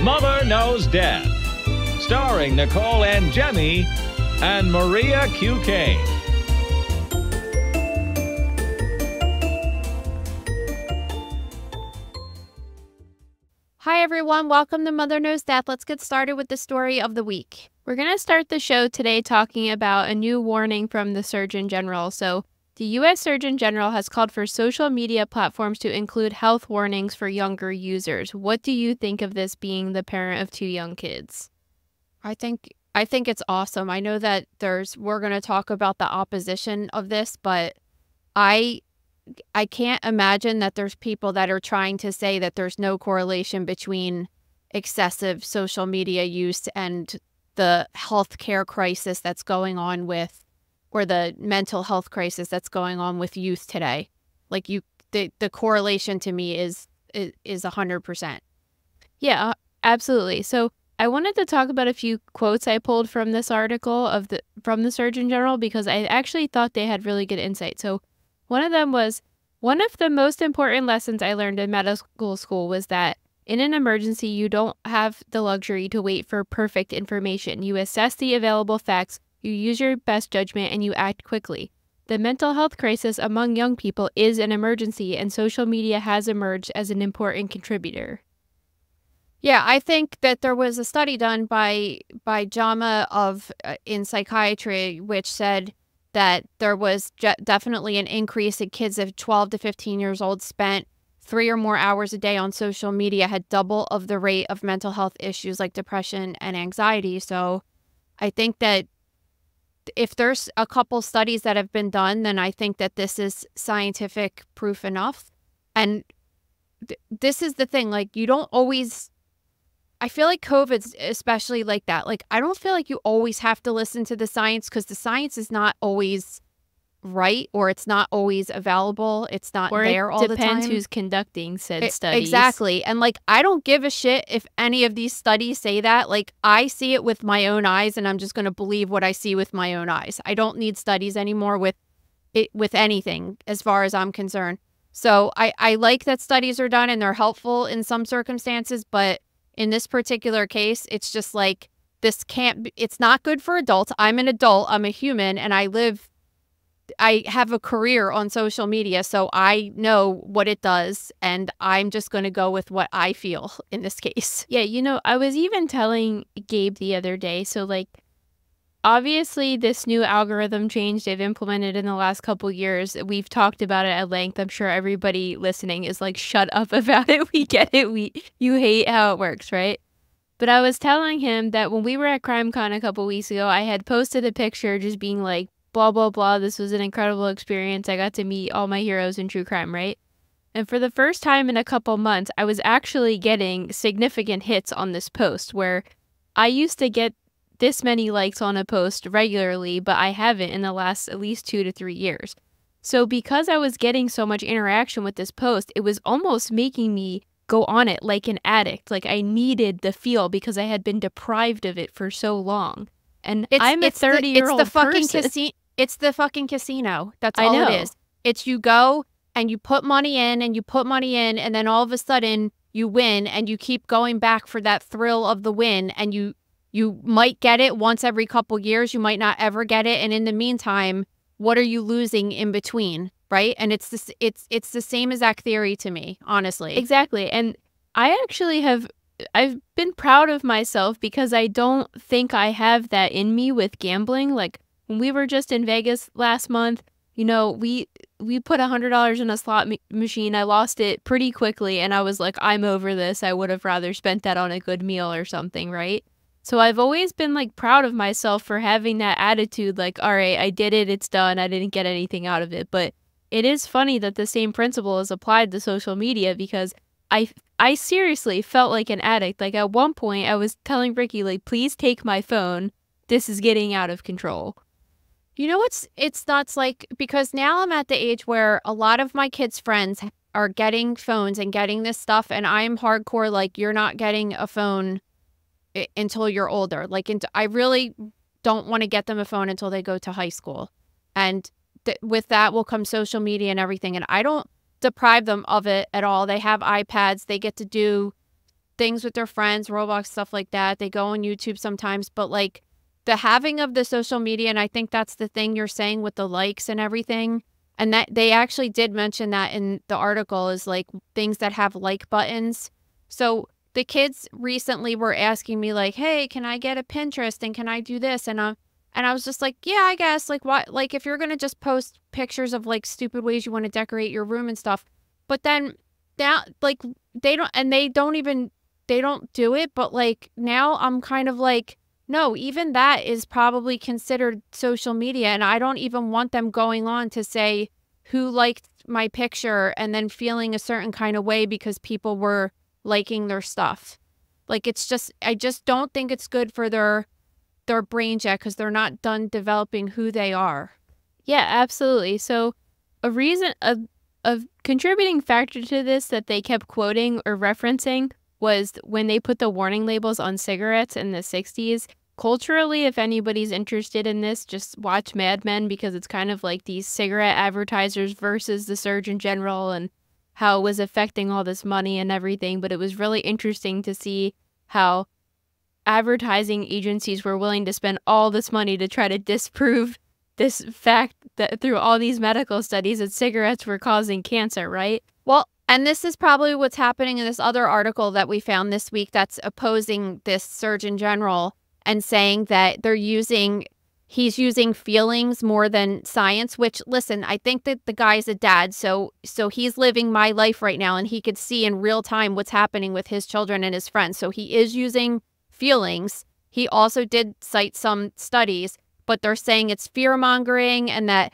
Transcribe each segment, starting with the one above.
Mother Knows Death, starring Nicole and Jemmy and Maria Q. Kane. Hi everyone, welcome to Mother Knows Death. Let's get started with the story of the week. We're going to start the show today talking about a new warning from the Surgeon General. So, the U.S. Surgeon General has called for social media platforms to include health warnings for younger users. What do you think of this, being the parent of 2 young kids? I think it's awesome. I know that we're going to talk about the opposition of this, but I can't imagine that there's people that are trying to say that there's no correlation between excessive social media use and the healthcare crisis that's going on with, or the mental health crisis that's going on with youth today. Like, the correlation to me is 100%. Yeah, absolutely. So I wanted to talk about a few quotes I pulled from this article from the Surgeon General, because I actually thought they had really good insight. So one of them was, "One of the most important lessons I learned in medical school was that in an emergency, you don't have the luxury to wait for perfect information. You assess the available facts, you use your best judgment, and you act quickly. The mental health crisis among young people is an emergency, and social media has emerged as an important contributor." Yeah, I think that there was a study done by JAMA in psychiatry, which said that there was definitely an increase in kids of 12 to 15 years old spent 3 or more hours a day on social media, had double of the rate of mental health issues like depression and anxiety. So I think that if there's a couple studies that have been done, then I think that this is scientific proof enough. And this is the thing, like, you don't always, I feel like COVID's especially like that. Like, I don't feel like you always have to listen to the science, because the science is not always right, or it's not always available. It's not there all the time. Or it depends who's conducting said studies. Exactly. And, like, I don't give a shit if any of these studies say that. Like, I see it with my own eyes, and I'm just going to believe what I see with my own eyes. I don't need studies anymore with anything, as far as I'm concerned. So I like that studies are done and they're helpful in some circumstances, but in this particular case, it's just like, it's not good for adults. I'm an adult, I'm a human, and I have a career on social media, so I know what it does, and I'm just going to go with what I feel in this case. Yeah, I was even telling Gabe the other day, so, like, obviously this new algorithm change they've implemented in the last couple years, we've talked about it at length. I'm sure everybody listening is like, shut up about it. We get it. You hate how it works, right? But I was telling him that when we were at CrimeCon a couple weeks ago, I had posted a picture just being like, blah, blah, blah. This was an incredible experience. I got to meet all my heroes in true crime, right? And for the first time in a couple months, I was actually getting significant hits on this post, where I used to get this many likes on a post regularly, but I haven't in the last at least 2 to 3 years. So because I was getting so much interaction with this post, it was almost making me go on it like an addict. Like, I needed the feel because I had been deprived of it for so long. And I'm a 30-year-old person. It's the fucking casino. That's all it is. It's, you go and you put money in and you put money in, and then all of a sudden you win, and you keep going back for that thrill of the win, and you might get it once every couple years. You might not ever get it. And in the meantime, what are you losing in between, right? And it's the same exact theory to me, honestly. Exactly. And I've been proud of myself, because I don't think I have that in me with gambling. Like, when we were just in Vegas last month, we put $100 in a slot machine. I lost it pretty quickly, and I was like, I'm over this. I would have rather spent that on a good meal or something, right? So I've always been, like, proud of myself for having that attitude, like, all right, I did it, it's done, I didn't get anything out of it. But it is funny that the same principle is applied to social media, because I seriously felt like an addict. Like, at one point, I was telling Ricky, like, please take my phone. This is getting out of control. You know what's, it's nuts, like, because now I'm at the age where a lot of my kids' friends are getting phones and getting this stuff, and I'm hardcore, like, you're not getting a phone until you're older. Like, I really don't want to get them a phone until they go to high school. And with that will come social media and everything. And I don't deprive them of it at all. They have iPads. They get to do things with their friends, Roblox, stuff like that. They go on YouTube sometimes, but like the having of the social media, and I think that's the thing you're saying with the likes and everything. And that they actually did mention that in the article is like things that have like buttons. So the kids recently were asking me like, hey, can I get a Pinterest and can I do this? And I was just like, yeah, I guess. Like, what? Like, if you're going to just post pictures of like stupid ways you want to decorate your room and stuff, but then that, like, they don't do it. But like now I'm kind of like, no, even that is probably considered social media. And I don't even want them going on to say who liked my picture and then feeling a certain kind of way because people were liking their stuff. Like, it's just, I just don't think it's good for their brains yet because they're not done developing who they are. Yeah, absolutely. So a contributing factor to this that they kept quoting or referencing was when they put the warning labels on cigarettes in the 60s. Culturally, if anybody's interested in this, just watch Mad Men because it's kind of like these cigarette advertisers versus the Surgeon General and how it was affecting all this money and everything. But it was really interesting to see how advertising agencies were willing to spend all this money to try to disprove this fact that through all these medical studies that cigarettes were causing cancer, right? Well, and this is probably what's happening in this other article that we found this week that's opposing this Surgeon General and saying that he's using feelings more than science, which, listen, I think that the guy's a dad, so he's living my life right now, and he could see in real time what's happening with his children and his friends. So he is using feelings. He also did cite some studies, but they're saying it's fear-mongering and that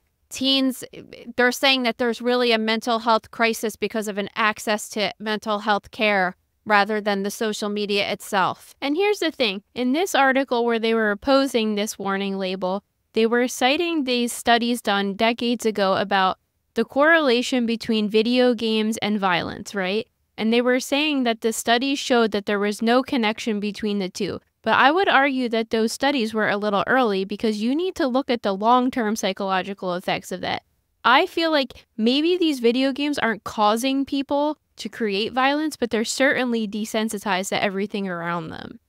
they're saying that there's really a mental health crisis because of an access to mental health care rather than the social media itself. And here's the thing. In this article where they were opposing this warning label, they were citing these studies done decades ago about the correlation between video games and violence, right? And they were saying that the studies showed that there was no connection between the two. But I would argue that those studies were a little early because you need to look at the long-term psychological effects of that. I feel like maybe these video games aren't causing people to create violence, but they're certainly desensitized to everything around them.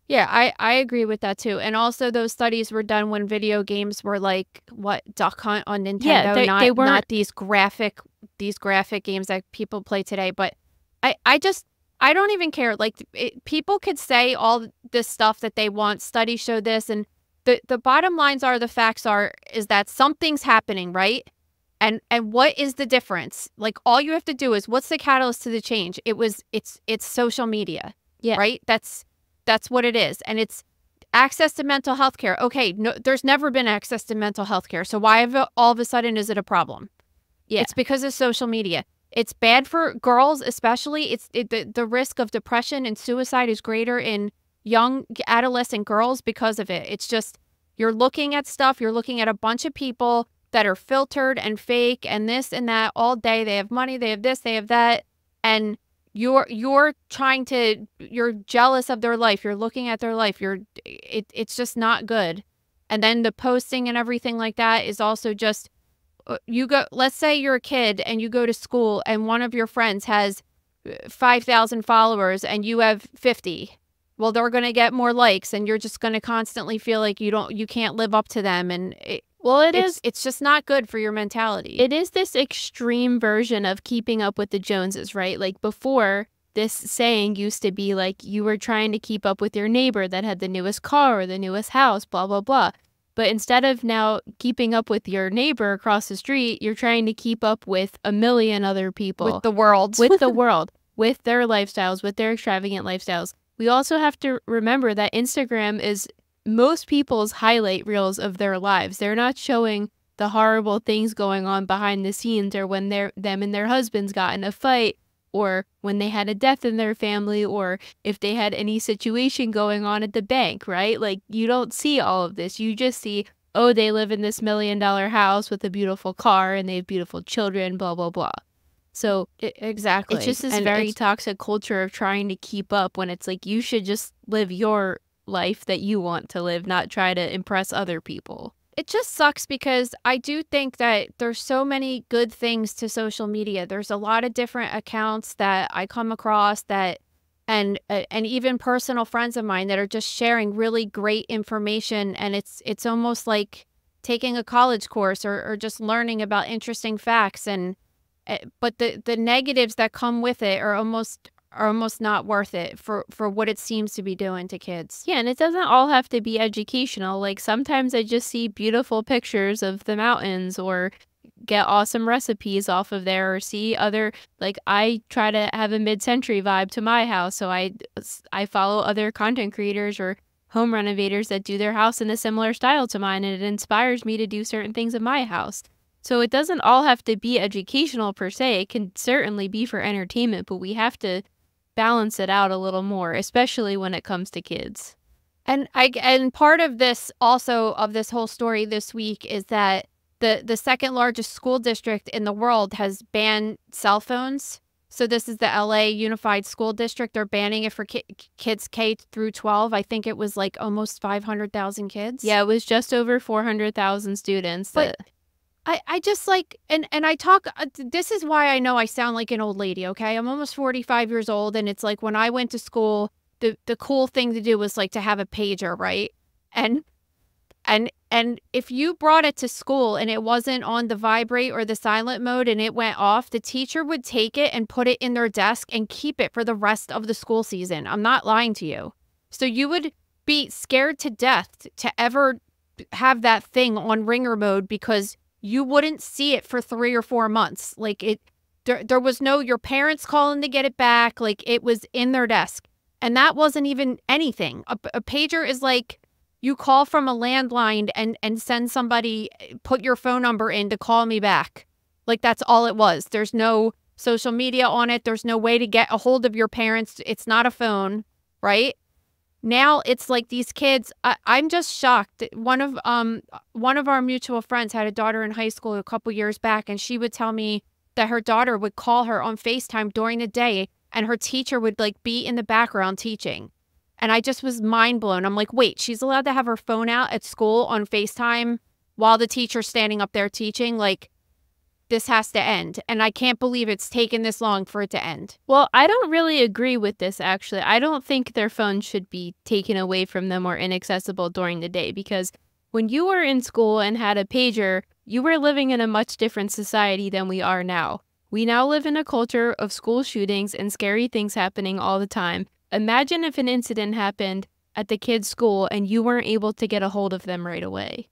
Yeah, I agree with that too. And also those studies were done when video games were like, what, Duck Hunt on Nintendo? Yeah, they weren't not these graphic games that people play today. But I don't even care. Like, people could say all this stuff that they want. Studies show this. And the bottom lines are, the facts is that something's happening, right? And what is the difference? Like, all you have to do is, what's the catalyst to the change? It's social media. Yeah. Right? That's what it is. And it's access to mental health care. Okay, no, there's never been access to mental health care. So why all of a sudden is it a problem? Yeah. It's because of social media. It's bad for girls, especially. The risk of depression and suicide is greater in young adolescent girls because of it. It's just, you're looking at stuff, you're looking at a bunch of people that are filtered and fake and this and that all day. They have money, they have this, they have that. And you're jealous of their life. You're looking at their life. It's just not good. And then the posting and everything like that is also just, let's say you're a kid and you go to school and one of your friends has 5,000 followers and you have 50. Well, they're going to get more likes and you're just going to constantly feel like you can't live up to them. And it's just not good for your mentality. It is this extreme version of keeping up with the Joneses, right? Like, before, this saying used to be like you were trying to keep up with your neighbor that had the newest car or the newest house, blah, blah, blah. But instead of now keeping up with your neighbor across the street, you're trying to keep up with a million other people. With the world. With the world. With their lifestyles, with their extravagant lifestyles. We also have to remember that Instagram is most people's highlight reels of their lives. They're not showing the horrible things going on behind the scenes, or when them and their husbands got in a fight, or when they had a death in their family, or if they had any situation going on at the bank, right? Like, you don't see all of this. You just see, oh, they live in this $1 million house with a beautiful car and they have beautiful children, blah, blah, blah. So exactly. It's just this very toxic culture of trying to keep up when it's like, you should just live your life that you want to live, not try to impress other people. It just sucks because I do think that there's so many good things to social media. There's a lot of different accounts that I come across that and even personal friends of mine that are just sharing really great information, and it's almost like taking a college course or just learning about interesting facts, and but the negatives that come with it are almost not worth it for what it seems to be doing to kids. Yeah, and it doesn't all have to be educational. Like sometimes I just see beautiful pictures of the mountains or get awesome recipes off of there, or see other, like I try to have a mid-century vibe to my house, so I follow other content creators or home renovators that do their house in a similar style to mine, and it inspires me to do certain things in my house. So it doesn't all have to be educational per se. It can certainly be for entertainment, but we have to balance it out a little more, especially when it comes to kids. And part of this also, of this whole story this week, is that the second largest school district in the world has banned cell phones. So this is the LA Unified School District. They're banning it for kids K through 12. I think it was like almost 500,000 kids. Yeah, it was just over 400,000 students. But I just like, and I talk, this is why I know I sound like an old lady, okay? I'm almost 45 years old, and it's like when I went to school, the cool thing to do was like to have a pager, right? And if you brought it to school and it wasn't on the vibrate or the silent mode and it went off, the teacher would take it and put it in their desk and keep it for the rest of the school season. I'm not lying to you. So you would be scared to death to ever have that thing on ringer mode because you wouldn't see it for 3 or 4 months. Like there was no your parents calling to get it back. Like it was in their desk. And that wasn't even anything. A pager is like you call from a landline and send somebody, put your phone number in to call me back. Like that's all it was. There's no social media on it. There's no way to get a hold of your parents. It's not a phone, right? Now it's like these kids, I'm just shocked. One of our mutual friends had a daughter in high school a couple years back, and she would tell me that her daughter would call her on FaceTime during the day, and her teacher would like be in the background teaching. And I just was mind blown. I'm like, wait, she's allowed to have her phone out at school on FaceTime while the teacher's standing up there teaching? Like, this has to end. And I can't believe it's taken this long for it to end. Well, I don't really agree with this, actually. I don't think their phones should be taken away from them or inaccessible during the day, because when you were in school and had a pager, you were living in a much different society than we are now. We now live in a culture of school shootings and scary things happening all the time. Imagine if an incident happened at the kid's school and you weren't able to get a hold of them right away.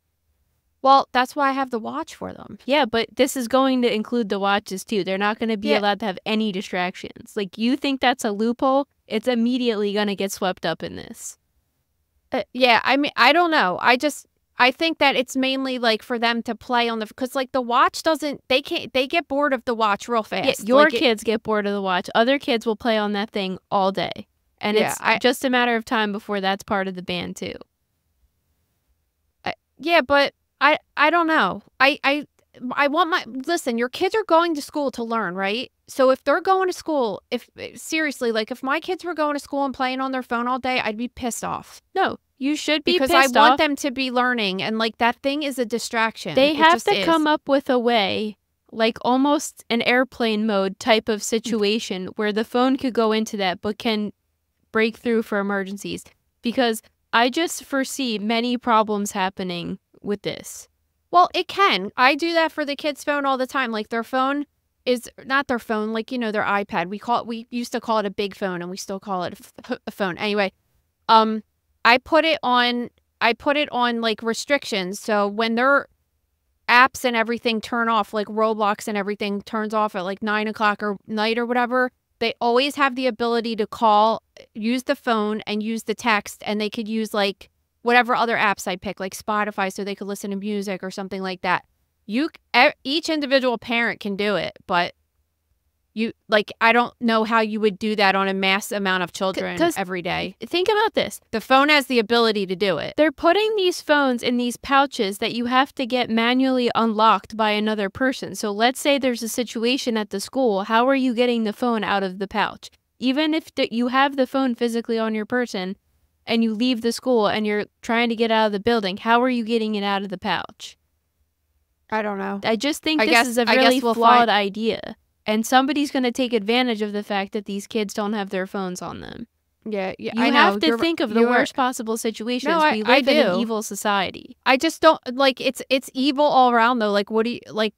Well, that's why I have the watch for them. Yeah, but this is going to include the watches too. They're not going to be allowed to have any distractions. Like, you think that's a loophole? It's immediately going to get swept up in this. Yeah, I mean, I don't know. I think that it's mainly like for them to play on the, because like the watch doesn't, they get bored of the watch real fast. Yeah, your kids get bored of the watch. Other kids will play on that thing all day. And it's just a matter of time before that's part of the ban too. Yeah, but I don't know. I want my, listen, your kids are going to school to learn, right? So if they're going to school, seriously, like if my kids were going to school and playing on their phone all day, I'd be pissed off. No, you should be because pissed I want off. them to be learning, and like that thing is a distraction. They have to come up with a way, like almost an airplane mode type of situation where the phone could go into that but can break through for emergencies, because I just foresee many problems happening with this. Well, it can. I do that for the kids' phone all the time. Like their phone is not their phone, like, you know, their iPad. We used to call it a big phone, and we still call it a phone. Anyway, I put it on like restrictions. So when their apps and everything turn off, like Roblox and everything turns off at like 9 o'clock or night or whatever, they always have the ability to call, use the phone and use the text, and they could use like whatever other apps I pick, like Spotify, so they could listen to music or something like that. Each individual parent can do it, but I don't know how you would do that on a mass amount of children every day. Think about this. The phone has the ability to do it. They're putting these phones in these pouches that you have to get manually unlocked by another person. So let's say there's a situation at the school. How are you getting the phone out of the pouch? Even if you have the phone physically on your person and you leave the school and you're trying to get out of the building, how are you getting it out of the pouch? I don't know. I just think this is a really flawed idea. And somebody's going to take advantage of the fact that these kids don't have their phones on them. Yeah, You I have know. to think of the worst possible situations. No, we live in an do. evil society. I just don't like it's evil all around though. Like what do you like?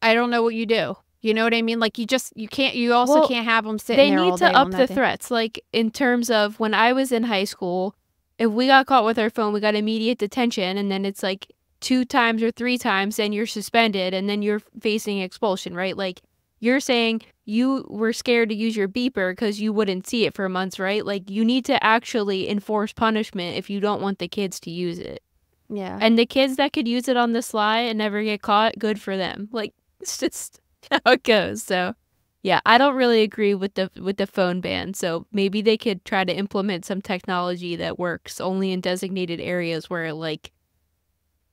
I don't know what you do. You know what I mean? Like you also can't have them sitting there all day. They need to up the threats. Like in terms of when I was in high school, if we got caught with our phone, we got immediate detention, and then it's like 2 times or 3 times, then you're suspended, and then you're facing expulsion, right? Like you're saying you were scared to use your beeper because you wouldn't see it for months, right? Like you need to actually enforce punishment if you don't want the kids to use it. Yeah. And the kids that could use it on the sly and never get caught, good for them. Like it's just how it goes. So yeah, I don't really agree with the phone ban. So maybe they could try to implement some technology that works only in designated areas where like,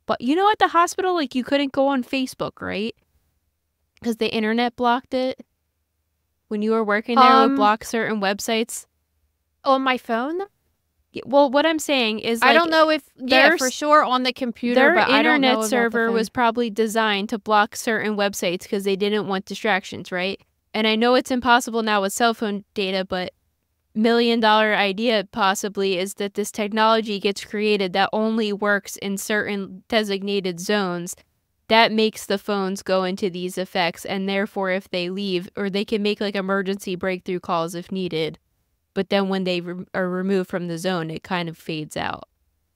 but you know, at the hospital, like you couldn't go on Facebook, right? Because the internet blocked it. When you were working there, it would block certain websites. On my phone? Well, what I'm saying is, like, I don't know if for sure on the computer, but I don't know. Their internet server was probably designed to block certain websites because they didn't want distractions, right? And I know it's impossible now with cell phone data, but $1 million idea possibly is that this technology gets created that only works in certain designated zones. That makes the phones go into these effects, and therefore if they leave, or they can make like emergency breakthrough calls if needed, but then when they are removed from the zone, it kind of fades out.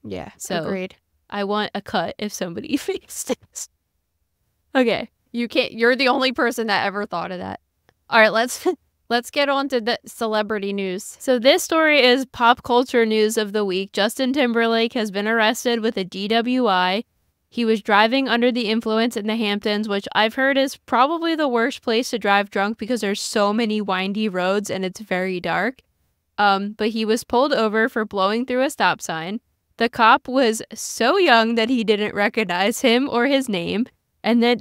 Yeah, so agreed. I want a cut if somebody fixed this. Okay. You're the only person that ever thought of that. All right, let's get on to the celebrity news. So this story is pop culture news of the week. Justin Timberlake has been arrested with a DWI. He was driving under the influence in the Hamptons, which I've heard is probably the worst place to drive drunk because there's so many windy roads and it's very dark. But he was pulled over for blowing through a stop sign. The cop was so young that he didn't recognize him or his name. And then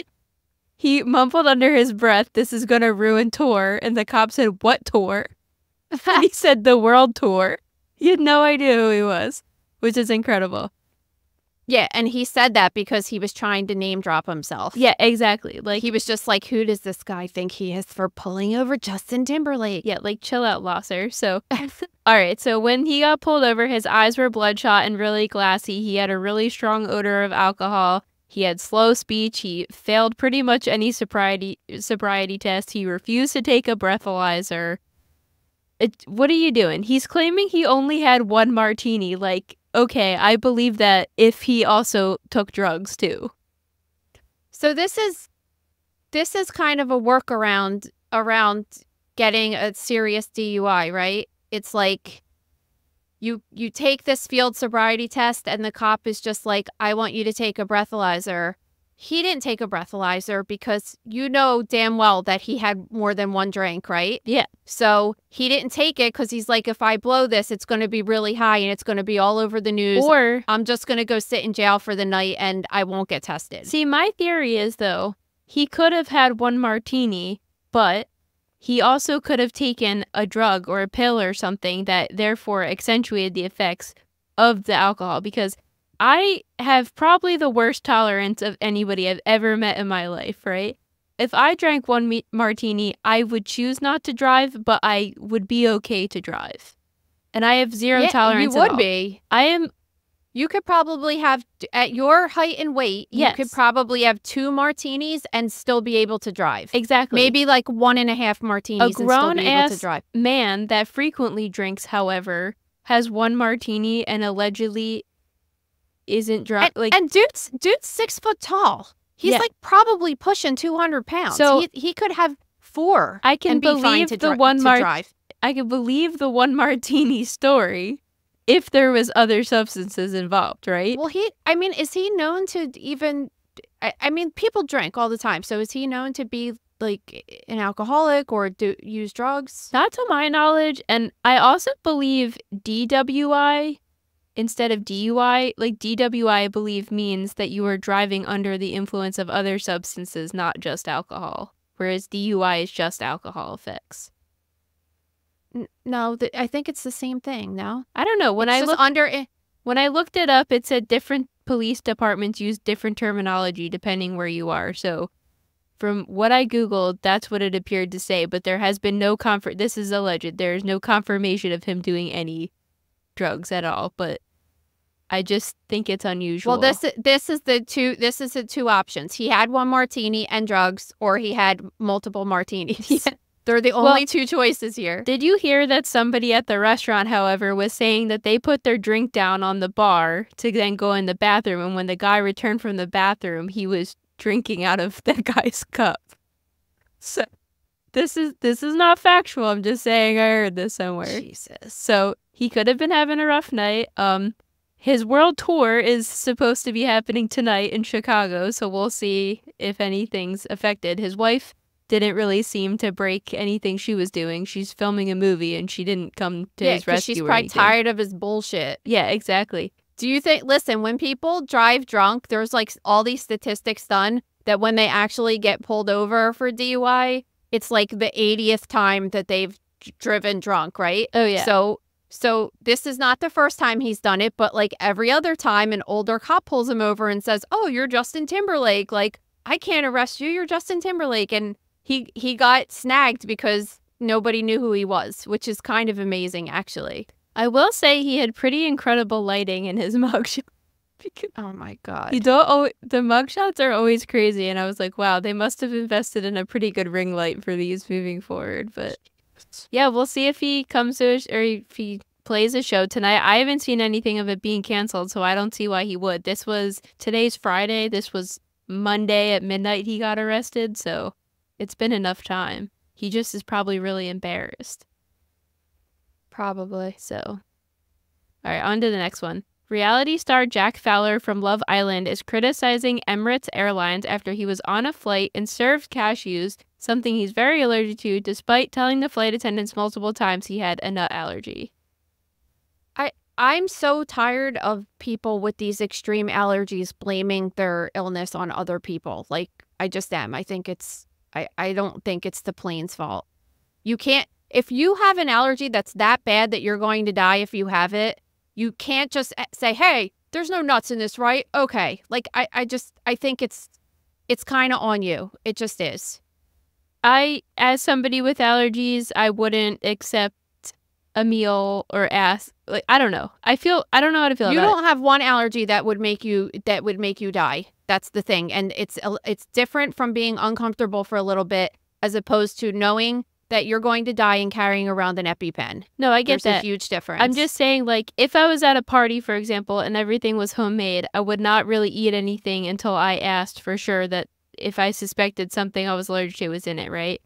he mumbled under his breath, "This is gonna ruin tour." And the cop said, "What tour?" And he said, "The world tour." He had no idea who he was, which is incredible. Yeah, and he said that because he was trying to name drop himself. Yeah, exactly. Like he was just like, who does this guy think he is for pulling over Justin Timberlake? Yeah, like chill out, Losser. So, all right. So when he got pulled over, his eyes were bloodshot and really glassy. He had a really strong odor of alcohol. He had slow speech. He failed pretty much any sobriety test. He refused to take a breathalyzer. What are you doing? He's claiming he only had 1 martini. Like, okay, I believe that if he also took drugs too. So this is kind of a workaround around getting a serious DUI, right? It's like you take this field sobriety test and the cop is just like, I want you to take a breathalyzer. He didn't take a breathalyzer because you know damn well that he had more than 1 drink, right? Yeah. So he didn't take it because he's like, if I blow this, it's going to be really high and it's going to be all over the news. Or I'm just going to go sit in jail for the night and I won't get tested. See, my theory is, though, he could have had 1 martini, but he also could have taken a drug or a pill or something that therefore accentuated the effects of the alcohol, because I have probably the worst tolerance of anybody I've ever met in my life, right? If I drank 1 martini, I would choose not to drive, but I would be okay to drive. And I have zero tolerance at all. You would be. You could probably have, at your height and weight, you could probably have 2 martinis and still be able to drive. Exactly. Maybe like 1.5 martinis and still be able to drive. A grown-ass man that frequently drinks, however, has 1 martini and allegedly isn't drunk. And dude's 6 foot tall. He's like probably pushing 200 pounds. So he could have 4. I can believe the drive. I can believe the 1 martini story if there was other substances involved, right? Well, is he known to even? I mean, people drink all the time. So is he known to be like an alcoholic or use drugs? Not to my knowledge. And I also believe DWI instead of DUI, like DWI, I believe means that you are driving under the influence of other substances, not just alcohol. Whereas DUI is just alcohol effects. No, I think it's the same thing. No, I don't know. When I looked it up, it said different police departments use different terminology depending where you are. So from what I Googled, that's what it appeared to say. But there has been no this is alleged. There is no confirmation of him doing any drugs at all. But I just think it's unusual. Well, this is the two options. He had one martini and drugs, or he had multiple martinis. Yeah. They're the only two choices here. Did you hear that somebody at the restaurant, however, was saying that they put their drink down on the bar to then go in the bathroom, and when the guy returned from the bathroom, he was drinking out of that guy's cup. So this is not factual. I'm just saying I heard this somewhere. Jesus. So he could have been having a rough night. His world tour is supposed to be happening tonight in Chicago, so we'll see if anything's affected. His wife didn't really seem to break anything she was doing. She's filming a movie, and she didn't come to his rescue. She's probably tired of his bullshit. Yeah, exactly. Do you think, listen, when people drive drunk, there's like all these statistics done that when they actually get pulled over for DUI, it's like the 80th time that they've driven drunk, right? Oh, yeah. So this is not the first time he's done it, but like every other time an older cop pulls him over and says, "Oh, you're Justin Timberlake. Like, I can't arrest you. You're Justin Timberlake." And he got snagged because nobody knew who he was, which is kind of amazing, actually. I will say he had pretty incredible lighting in his mugshot. Oh my God. The mugshots are always crazy, and I was like, wow, they must have invested in a pretty good ring light for these moving forward. But yeah, we'll see if he comes to or if he plays a show tonight. I haven't seen anything of it being canceled, so I don't see why he would. Today's Friday. This was Monday at midnight he got arrested, so it's been enough time. He just is probably really embarrassed. Probably. So, all right, on to the next one. Reality star Jack Fowler from Love Island is criticizing Emirates Airlines after he was on a flight and served cashews, something he's very allergic to, despite telling the flight attendants multiple times he had a nut allergy. I'm so tired of people with these extreme allergies blaming their illness on other people. Like, I just am. I don't think it's the plane's fault. You can't, if you have an allergy that's that bad that you're going to die if you have it, you can't just say, "Hey, there's no nuts in this, right?" Okay. Like, I think it's kind of on you. It just is. As somebody with allergies, I wouldn't accept a meal or ask, like, I don't know. I don't know how to feel about it. You don't have one allergy that would make you die. That's the thing. And it's different from being uncomfortable for a little bit as opposed to knowing that you're going to die and carrying around an EpiPen. No, I get that. There's a huge difference. I'm just saying, like, if I was at a party, for example, and everything was homemade, I would not really eat anything until I asked for sure that if I suspected something I was allergic to was in it, right?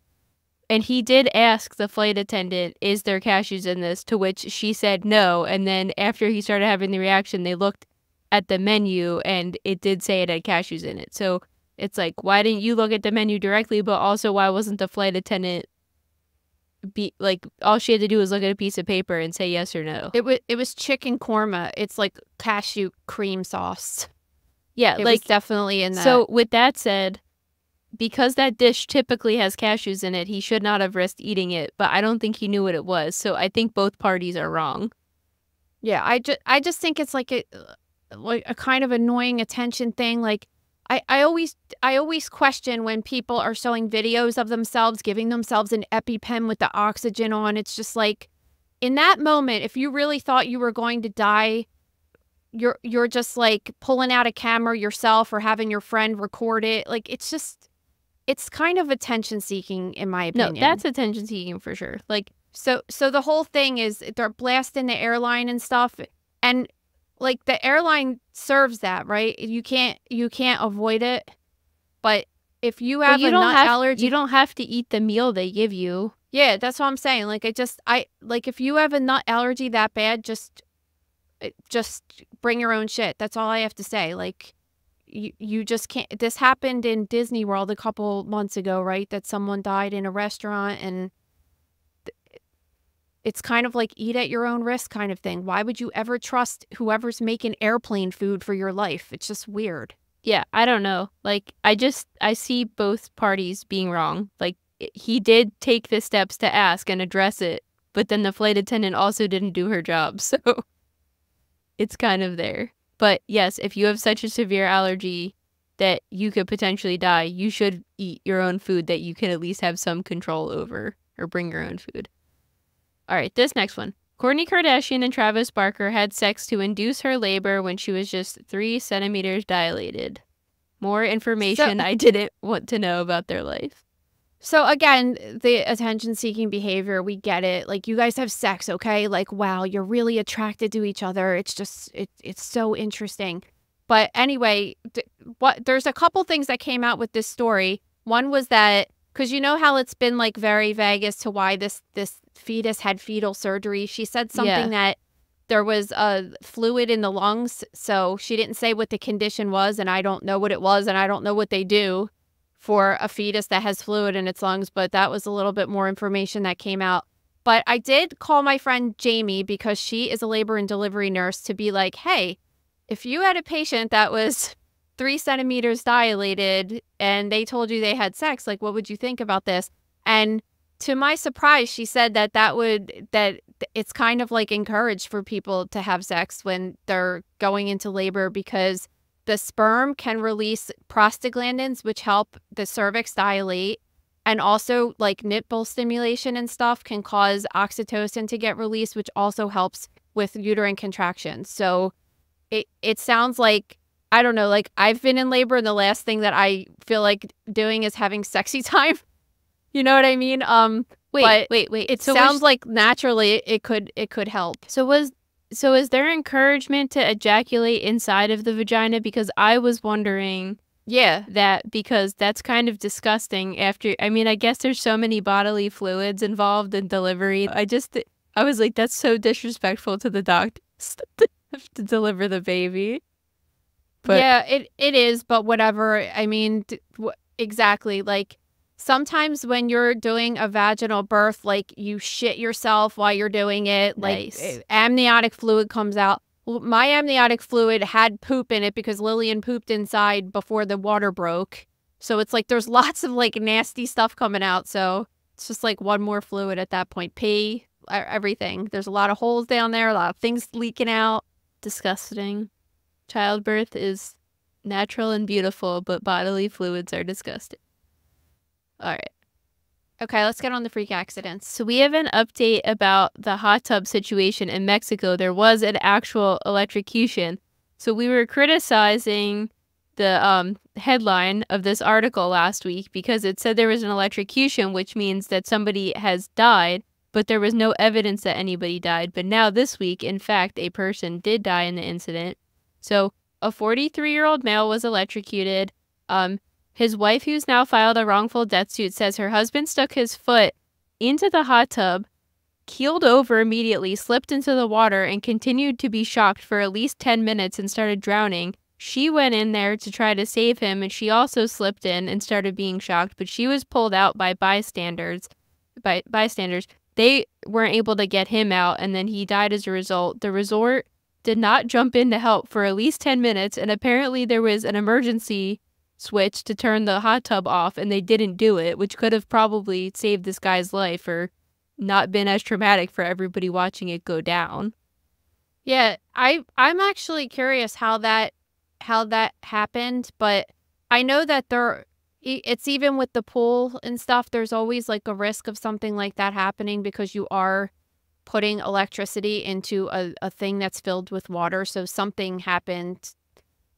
And he did ask the flight attendant, "Is there cashews in this?" To which she said no. And then after he started having the reaction, they looked at the menu and it did say it had cashews in it. So it's like, why didn't you look at the menu directly? But also, why wasn't the flight attendant all she had to do was look at a piece of paper and say yes or no? It was chicken korma. It's like cashew cream sauce. Yeah, it was definitely in that. So with that said, because that dish typically has cashews in it, he should not have risked eating it, but I don't think he knew what it was. So I think both parties are wrong. Yeah, I just think it's like a kind of annoying attention thing. Like, I always question when people are showing videos of themselves giving themselves an EpiPen with the oxygen on. It's just like, in that moment, if you really thought you were going to die, you're just like pulling out a camera yourself or having your friend record it. Like, it's kind of attention seeking, in my opinion. No, that's attention seeking for sure. Like, so the whole thing is they're blasting the airline and stuff, and like the airline serves that, right? You can't avoid it. But if you have a nut allergy, you don't have to eat the meal they give you. Yeah, that's what I'm saying. Like, like if you have a nut allergy that bad, just bring your own shit. That's all I have to say. Like, you just can't. This happened in Disney World a couple months ago, right? That someone died in a restaurant, and it's kind of like eat at your own risk kind of thing. Why would you ever trust whoever's making airplane food for your life? It's just weird. Yeah, I don't know. Like, I see both parties being wrong. Like, he did take the steps to ask and address it, but then the flight attendant also didn't do her job. So it's kind of there. But yes, if you have such a severe allergy that you could potentially die, you should eat your own food that you can at least have some control over, or bring your own food. All right, this next one. Kourtney Kardashian and Travis Barker had sex to induce her labor when she was just 3 centimeters dilated. More information I didn't want to know about their life. So again, the attention-seeking behavior, we get it. Like, you guys have sex, okay? Like, wow, you're really attracted to each other. It's just, it's so interesting. But anyway, there's a couple things that came out with this story. One was that, because you know how it's been like very vague as to why this fetus had fetal surgery. She said something that there was a fluid in the lungs. So she didn't say what the condition was, and I don't know what it was, and I don't know what they do for a fetus that has fluid in its lungs, but that was a little bit more information that came out. But I did call my friend Jamie, because she is a labor and delivery nurse, to be like, hey, if you had a patient that was 3 centimeters dilated and they told you they had sex, like, what would you think about this? And to my surprise, she said that it's kind of like encouraged for people to have sex when they're going into labor, because the sperm can release prostaglandins, which help the cervix dilate. And also, like, nipple stimulation and stuff can cause oxytocin to get released, which also helps with uterine contractions. So it sounds like, I don't know, like, I've been in labor and the last thing that I feel like doing is having sexy time. You know what I mean? Wait. It sounds like naturally it could help. So is there encouragement to ejaculate inside of the vagina? Because I was wondering that, because that's kind of disgusting after, I mean, I guess there's so many bodily fluids involved in delivery. I was like, that's so disrespectful to the doctors to deliver the baby. But yeah, it is, but whatever. I mean, exactly. Like, sometimes when you're doing a vaginal birth, like, you shit yourself while you're doing it. Nice. Like, amniotic fluid comes out. Well, my amniotic fluid had poop in it because Lillian pooped inside before the water broke. So it's like there's lots of, like, nasty stuff coming out. So it's just like one more fluid at that point. Pee, everything. There's a lot of holes down there, a lot of things leaking out. Disgusting. Childbirth is natural and beautiful, but bodily fluids are disgusting. All right. Okay, let's get on the freak accidents. So we have an update about the hot tub situation in Mexico. There was an actual electrocution. So we were criticizing the headline of this article last week because it said there was an electrocution, which means that somebody has died, but there was no evidence that anybody died. But now this week, in fact, a person did die in the incident. So a 43-year-old male was electrocuted. His wife, who's now filed a wrongful death suit, says her husband stuck his foot into the hot tub, keeled over immediately, slipped into the water, and continued to be shocked for at least 10 minutes and started drowning. She went in there to try to save him, and she also slipped in and started being shocked, but she was pulled out by bystanders. They weren't able to get him out, and then he died as a result. The resort did not jump in to help for at least 10 minutes, and apparently there was an emergency switch to turn the hot tub off, and they didn't do it, which could have probably saved this guy's life or not been as traumatic for everybody watching it go down. Yeah, I'm actually curious how that happened, but I know that it's even with the pool and stuff, there's always like a risk of something like that happening because you are putting electricity into a thing that's filled with water. So something happened,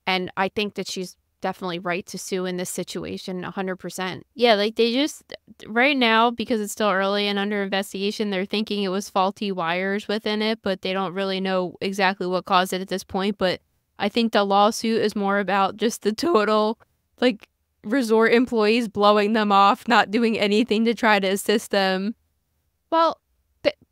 and I think that she's definitely right to sue in this situation 100%. Yeah, like they just, right now, because it's still early and under investigation, they're thinking it was faulty wires within it, but they don't really know exactly what caused it at this point. But I think the lawsuit is more about just the total, like, resort employees blowing them off, not doing anything to try to assist them. Well,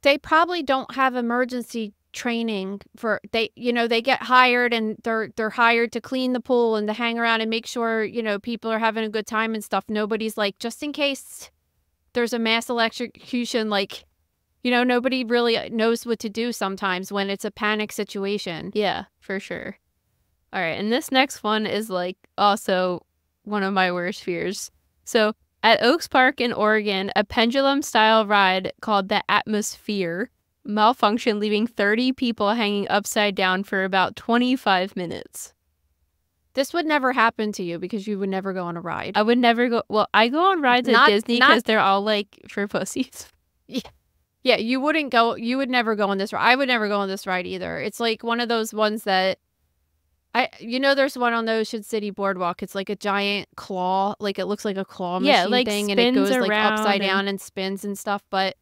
they probably don't have emergency training for, they get hired and they're hired to clean the pool and to hang around and make sure, people are having a good time and stuff. Nobody's like, just in case there's a mass electrocution, like, nobody really knows what to do sometimes when it's a panic situation. Yeah, for sure. All right, and this next one is like also one of my worst fears. So at Oaks Park in Oregon, a pendulum-style ride called the Atmosphere malfunctioned, leaving 30 people hanging upside down for about 25 minutes. This would never happen to you because you would never go on a ride. I would never go. Well, I go on rides at Disney because they're all like for pussies. Yeah, you wouldn't go. You would never go on this ride. I would never go on this ride either. It's like one of those ones that there's one on the Ocean City Boardwalk. It's like a giant claw, like it looks like a claw machine like thing, and it goes like upside and down and spins and stuff. But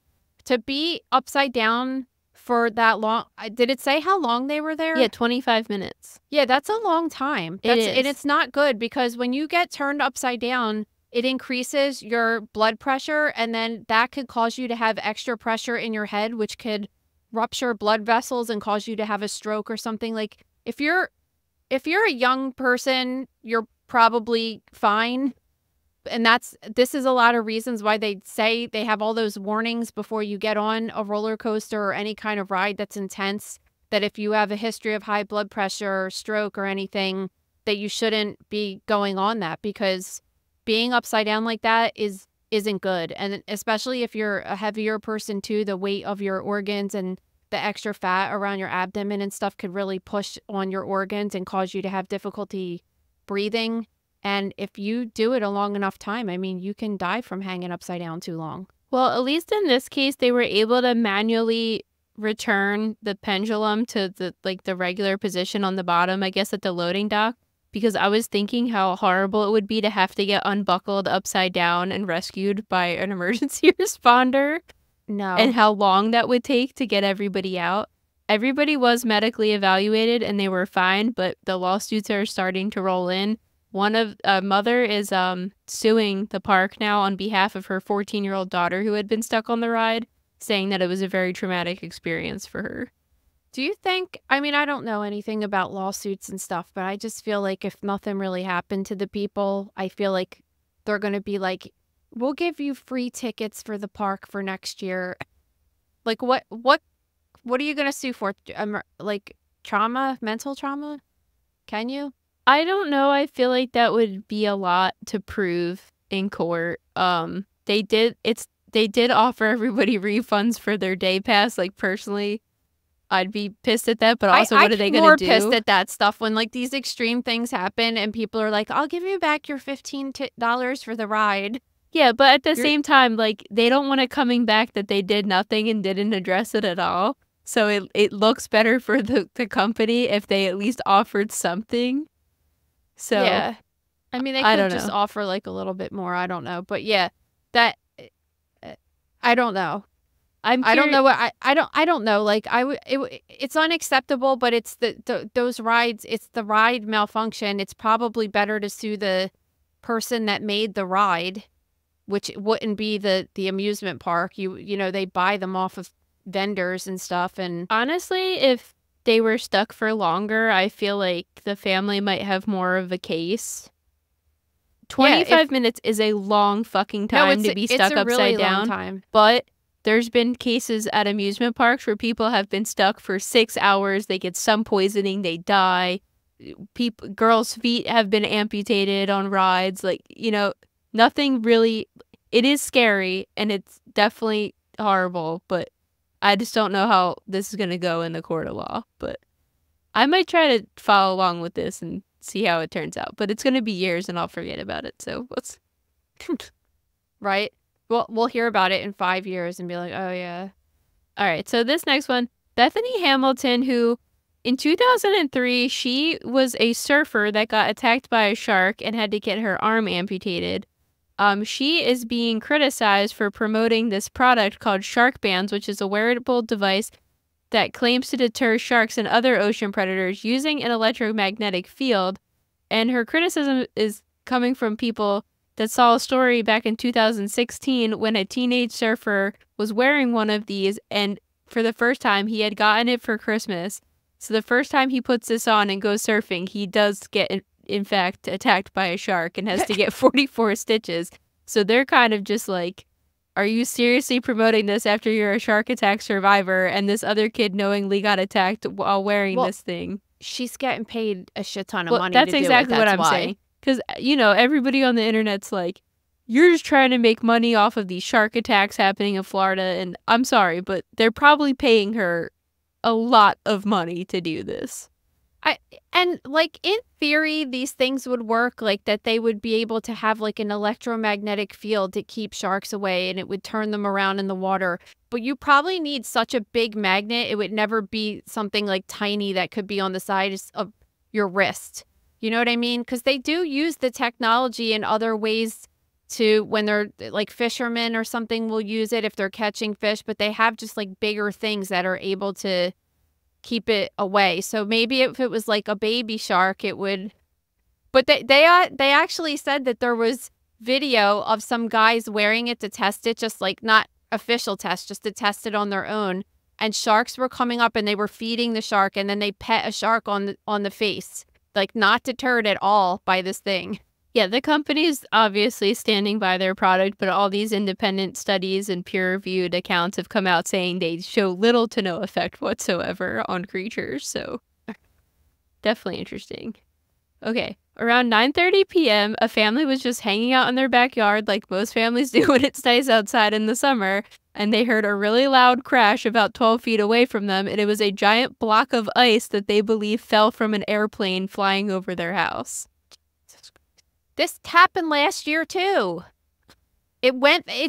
to be upside down for that long, did it say how long they were there? Yeah, 25 minutes. Yeah, that's a long time. It is. And it's not good because when you get turned upside down, it increases your blood pressure, and then that could cause you to have extra pressure in your head, which could rupture blood vessels and cause you to have a stroke or something. Like if you're a young person, you're probably fine. And this is a lot of reasons why they say they have all those warnings before you get on a roller coaster or any kind of ride that's intense, that if you have a history of high blood pressure or stroke or anything, that you shouldn't be going on that, because being upside down like that isn't good. And especially if you're a heavier person too, the weight of your organs and the extra fat around your abdomen and stuff could really push on your organs and cause you to have difficulty breathing. And if you do it a long enough time, I mean, you can die from hanging upside down too long. Well, at least in this case, they were able to manually return the pendulum to the regular position on the bottom, I guess, at the loading dock, because I was thinking how horrible it would be to have to get unbuckled upside down and rescued by an emergency responder. No. And how long that would take to get everybody out. Everybody was medically evaluated and they were fine, but the lawsuits are starting to roll in. A mother is suing the park now on behalf of her 14-year-old daughter who had been stuck on the ride, saying that it was a very traumatic experience for her. Do you think, I mean, I don't know anything about lawsuits and stuff, but I just feel like if nothing really happened to the people, I feel like they're going to be like, we'll give you free tickets for the park for next year. Like what are you going to sue for? Like trauma, mental trauma? Can you? I don't know. I feel like that would be a lot to prove in court. They did offer everybody refunds for their day pass. Like personally, I'd be pissed at that, but also what are they going to do? I'm more pissed at that stuff when like these extreme things happen and people are like, I'll give you back your $15 for the ride. Yeah, but at the same time, like they don't want it coming back that they did nothing and didn't address it at all. So it looks better for the company if they at least offered something. So yeah, I mean they could just offer like a little bit more. I don't know, but yeah, that I don't know. I don't know what I don't know. Like it's unacceptable, but it's those rides. It's the ride malfunction. It's probably better to sue the person that made the ride, which wouldn't be the amusement park. You know they buy them off of vendors and stuff. And honestly, if they were stuck for longer, I feel like the family might have more of a case. 25 minutes is a long fucking time to be stuck upside really down. Long time. But there's been cases at amusement parks where people have been stuck for 6 hours. They get sun poisoning, they die. Girls' feet have been amputated on rides. Like, you know, nothing really. It is scary and it's definitely horrible, but I just don't know how this is going to go in the court of law. But I might try to follow along with this and see how it turns out. But it's going to be years and I'll forget about it. So let's... Right? We'll hear about it in 5 years and be like, oh, yeah. All right. So this next one, Bethany Hamilton, who in 2003, she was a surfer that got attacked by a shark and had to get her arm amputated. She is being criticized for promoting this product called Shark Bands, which is a wearable device that claims to deter sharks and other ocean predators using an electromagnetic field. And her criticism is coming from people that saw a story back in 2016 when a teenage surfer was wearing one of these, and for the first time, he had gotten it for Christmas. So the first time he puts this on and goes surfing, he does get in fact attacked by a shark and has to get 44 stitches. So they're kind of just like, are you seriously promoting this after you're a shark attack survivor and this other kid knowingly got attacked while wearing this thing? She's getting paid a shit ton of money that's to exactly do it. That's what I'm saying. Because, you know, everybody on the internet's like, you're just trying to make money off of these shark attacks happening in Florida. And I'm sorry, but they're probably paying her a lot of money to do this. And like in theory, these things would work, like that they would be able to have like an electromagnetic field to keep sharks away and it would turn them around in the water. But you probably need such a big magnet. It would never be something like tiny that could be on the sides of your wrist. You know what I mean? Because they do use the technology in other ways to, when they're like fishermen or something will use it if they're catching fish, but they have just like bigger things that are able to keep it away. So maybe if it was like a baby shark, it would. But they actually said that there was video of some guys wearing it to test it, just like not official test, just to test it on their own. And sharks were coming up and they were feeding the shark, and then they pet a shark on the face, like not deterred at all by this thing. Yeah, the company's obviously standing by their product, but all these independent studies and peer-reviewed accounts have come out saying they show little to no effect whatsoever on creatures, so definitely interesting. Okay, around 9:30 p.m., a family was just hanging out in their backyard like most families do when it's nice outside in the summer, and they heard a really loud crash about 12 feet away from them, and it was a giant block of ice that they believe fell from an airplane flying over their house. This happened last year, too. It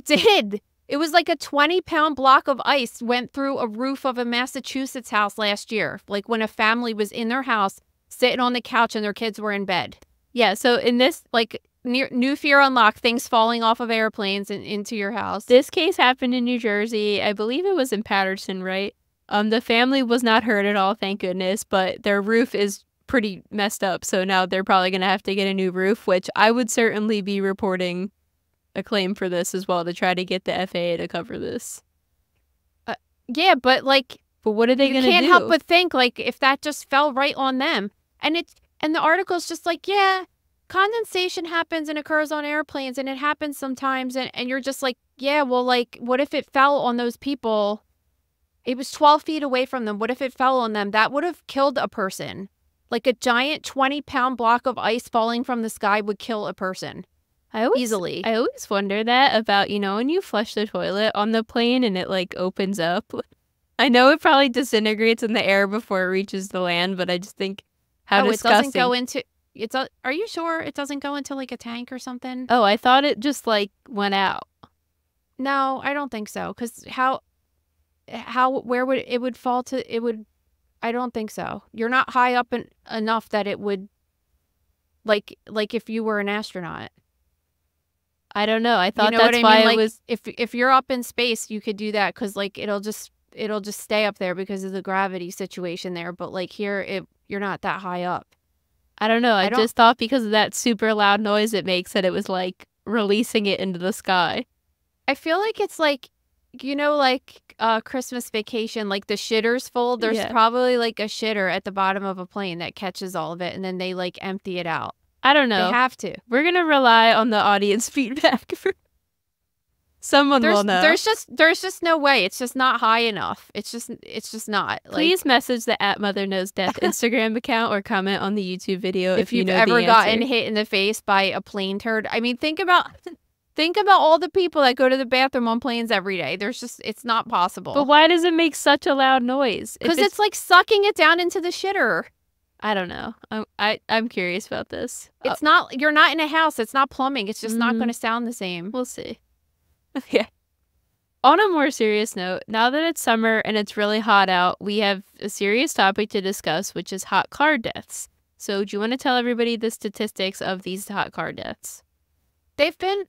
did. It was like a 20-pound block of ice went through a roof of a Massachusetts house last year. Like when a family was in their house, sitting on the couch and their kids were in bed. Yeah, so in this, like, New fear unlocked, things falling off of airplanes and into your house. This case happened in New Jersey. I believe it was in Paterson, right? The family was not hurt at all, thank goodness, but their roof is pretty messed up, so now they're probably going to have to get a new roof, which I would certainly be reporting a claim for this as well to try to get the FAA to cover this. Yeah, but like, but what are they going to do? You can't help but think, like, if that just fell right on them. And the article's just like, yeah, condensation happens and occurs on airplanes, and it happens sometimes, and you're just like, yeah, well, like, what if it fell on those people? It was 12 feet away from them. What if it fell on them? That would have killed a person. Like a giant 20-pound block of ice falling from the sky would kill a person. Easily. I always wonder that about, you know, when you flush the toilet on the plane and it like opens up. I know it probably disintegrates in the air before it reaches the land, but I just think how disgusting. It doesn't go into. Are you sure it doesn't go into like a tank or something? Oh, I thought it just like went out. No, I don't think so. Because where would it would fall to? It would. I don't think so. You're not high up enough that it would, like if you were an astronaut. I don't know. I thought that's why it was. If you're up in space, you could do that because like it'll just stay up there because of the gravity situation there. But like here, you're not that high up. I don't know. I just thought because of that super loud noise it makes that it was like releasing it into the sky. I feel like it's like, you know, like Christmas Vacation, like the shitters full. There's probably like a shitter at the bottom of a plane that catches all of it, and then they like empty it out. I don't know. They have to. We're gonna rely on the audience feedback. Someone will know. There's just no way. It's just not high enough. It's just not. Please message the @MotherKnowsDeath Instagram account or comment on the YouTube video if you've know ever the gotten hit in the face by a plane turd. I mean, think about all the people that go to the bathroom on planes every day. It's not possible. But why does it make such a loud noise? Because it's like sucking it down into the shitter. I don't know. I'm curious about this. It's not. You're not in a house. It's not plumbing. It's just not going to sound the same. We'll see. Okay. On a more serious note, now that it's summer and it's really hot out, we have a serious topic to discuss, which is hot car deaths. So do you want to tell everybody the statistics of these hot car deaths? They've been,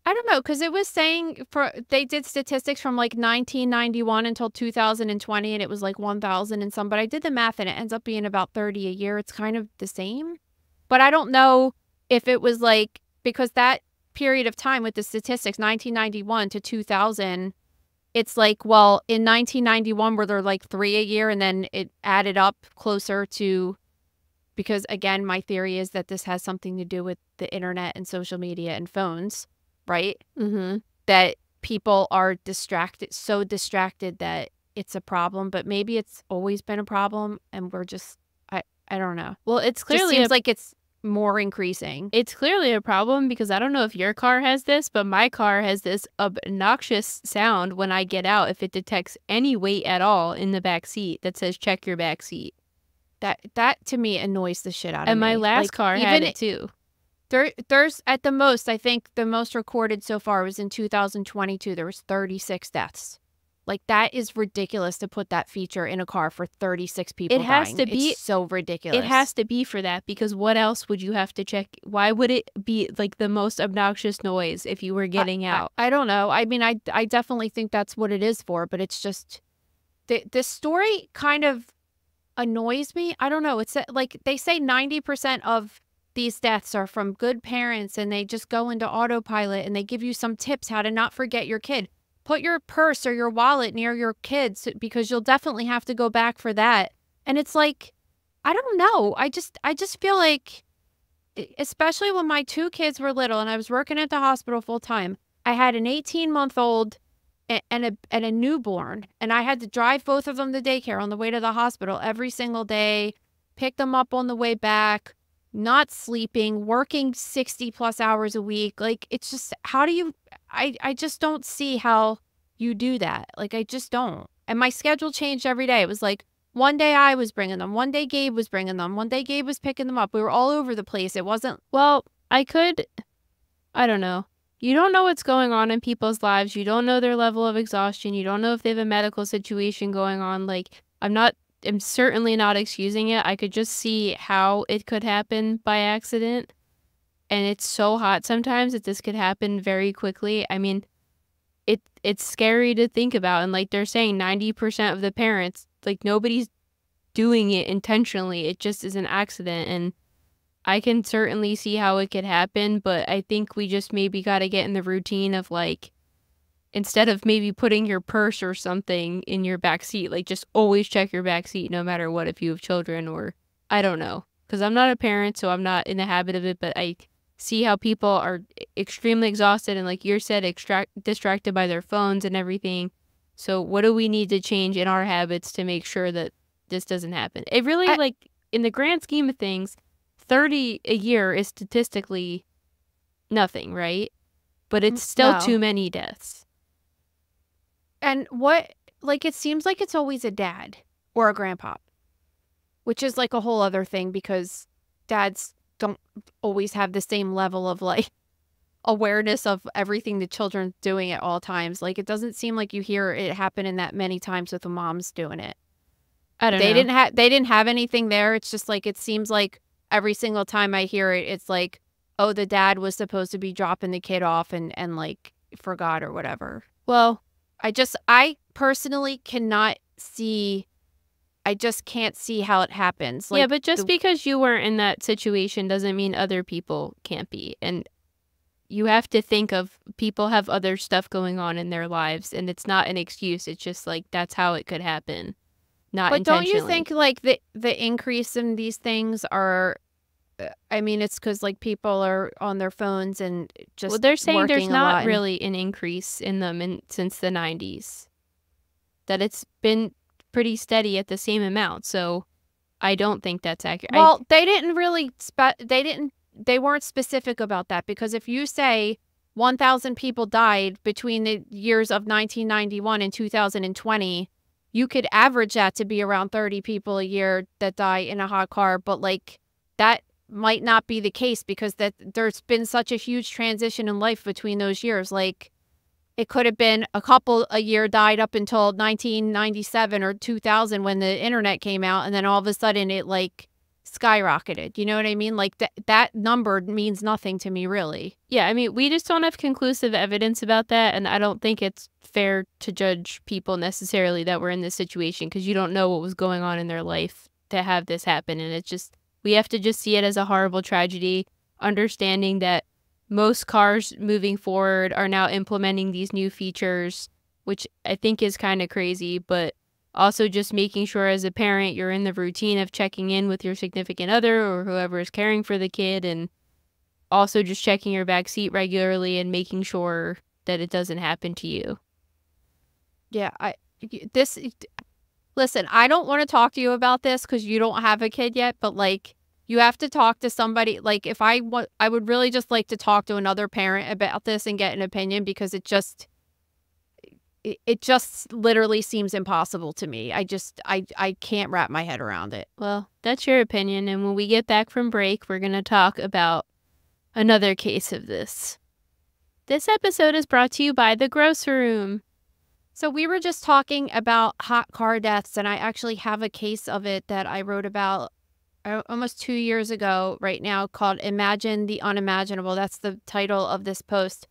I don't know, because it was saying they did statistics from like 1991 until 2020, and it was like 1,000 and some. But I did the math, and it ends up being about 30 a year. It's kind of the same. But I don't know if it was like, because that period of time with the statistics, 1991 to 2000, it's like, well, in 1991 were there like 3 a year, and then it added up closer to, because again, my theory is that this has something to do with the internet and social media and phones, right? Mm-hmm. That people are so distracted that it's a problem, but maybe it's always been a problem and we're just, I don't know. Well, it's clearly seems like it's more increasing. It's clearly a problem because I don't know if your car has this, but my car has this obnoxious sound when I get out if it detects any weight at all in the back seat that says check your back seat. That to me annoys the shit out of me. And my last car had it too. There's at the most, I think the most recorded so far was in 2022. There was 36 deaths. Like, that is ridiculous to put that feature in a car for 36 people dying. It has to be. It's so ridiculous. It has to be for that, because what else would you have to check? Why would it be like the most obnoxious noise if you were getting out? I don't know. I mean, I definitely think that's what it is for, but it's just this story kind of annoys me. I don't know. It's like they say 90% of these deaths are from good parents, and they just go into autopilot, and they give you some tips how to not forget your kid. Put your purse or your wallet near your kids, because you'll definitely have to go back for that. And it's like, I don't know. I just feel like, especially when my 2 kids were little and I was working at the hospital full time, I had an 18-month-old and a newborn, and I had to drive both of them to daycare on the way to the hospital every single day, pick them up on the way back, not sleeping, working 60 plus hours a week. Like, it's just, how do you, I just don't see how you do that. Like, I just don't. And my schedule changed every day. It was like, one day I was bringing them, one day Gabe was bringing them, one day Gabe was picking them up. We were all over the place. It wasn't, well, I don't know. You don't know what's going on in people's lives. You don't know their level of exhaustion. You don't know if they have a medical situation going on. Like, I'm certainly not excusing it. I could just see how it could happen by accident. And it's so hot sometimes that this could happen very quickly. I mean, it's scary to think about. And like they're saying, 90% of the parents, like, nobody's doing it intentionally. It just is an accident. And I can certainly see how it could happen. But I think we just maybe got to get in the routine of, like, instead of maybe putting your purse or something in your back seat, like, just always check your back seat no matter what, if you have children, or I don't know. Because I'm not a parent, so I'm not in the habit of it, but I see how people are extremely exhausted and, like you said, distracted by their phones and everything. So what do we need to change in our habits to make sure that this doesn't happen? It really, like, in the grand scheme of things, 30 a year is statistically nothing, right? But it's still too many deaths. And like, it seems like it's always a dad or a grandpa, which is like a whole other thing, because dads don't always have the same level of, like, awareness of everything the children's doing at all times. Like, it doesn't seem like you hear it happen in that many times with the moms doing it. I don't know. They didn't have anything there. It's just like, it seems like every single time I hear it, it's like, oh, the dad was supposed to be dropping the kid off and like forgot or whatever. Well, I personally cannot see. I just can't see how it happens. Like, yeah, but just because you weren't in that situation doesn't mean other people can't be. And you have to think of, people have other stuff going on in their lives, and it's not an excuse. It's just like, that's how it could happen. Not intentionally. But don't you think, like, the increase in these things are, I mean, it's because, like, people are on their phones and just, well, they're saying there's not and really an increase in them since the 90s. That it's been pretty steady at the same amount. So I don't think that's accurate. Well, they didn't really, they weren't specific about that, because if you say 1,000 people died between the years of 1991 and 2020, you could average that to be around 30 people a year that die in a hot car. But, like, that might not be the case, because there's been such a huge transition in life between those years. Like, it could have been a couple a year died up until 1997 or 2000 when the internet came out, and then all of a sudden it, like, skyrocketed. You know what I mean? Like, that number means nothing to me, really. Yeah, I mean, we just don't have conclusive evidence about that, and I don't think it's fair to judge people necessarily that were in this situation, because you don't know what was going on in their life to have this happen. And it's just, we have to just see it as a horrible tragedy, understanding that most cars moving forward are now implementing these new features, which I think is kind of crazy, but also just making sure as a parent you're in the routine of checking in with your significant other or whoever is caring for the kid, and also just checking your back seat regularly and making sure that it doesn't happen to you. Yeah, listen, I don't want to talk to you about this because you don't have a kid yet, but, like, you have to talk to somebody. Like, if I would really just like to talk to another parent about this and get an opinion, because it just, it just literally seems impossible to me. I can't wrap my head around it. Well, that's your opinion, and when we get back from break, we're going to talk about another case of this. This episode is brought to you by The Grocery Room. So we were just talking about hot car deaths, and I actually have a case of it that I wrote about almost 2 years ago right now called Imagine the Unimaginable. That's the title of this post.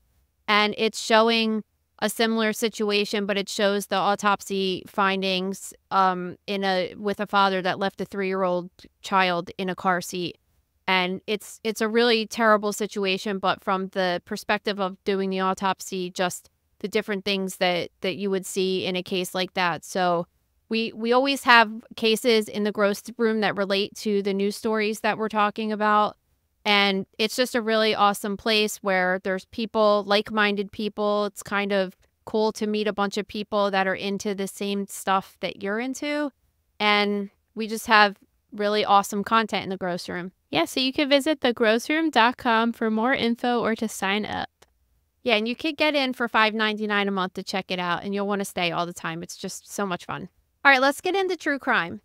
And it's showing a similar situation, but it shows the autopsy findings with a father that left a 3-year-old child in a car seat. And it's a really terrible situation, but from the perspective of doing the autopsy, just the different things that you would see in a case like that. So we always have cases in the gross room that relate to the news stories that we're talking about. And it's just a really awesome place where there's people, like-minded people. It's kind of cool to meet a bunch of people that are into the same stuff that you're into. And we just have really awesome content in the gross room. Yeah, so you can visit thegrossroom.com for more info or to sign up. Yeah, and you could get in for $5.99 a month to check it out, and you'll want to stay all the time. It's just so much fun. All right, let's get into true crime.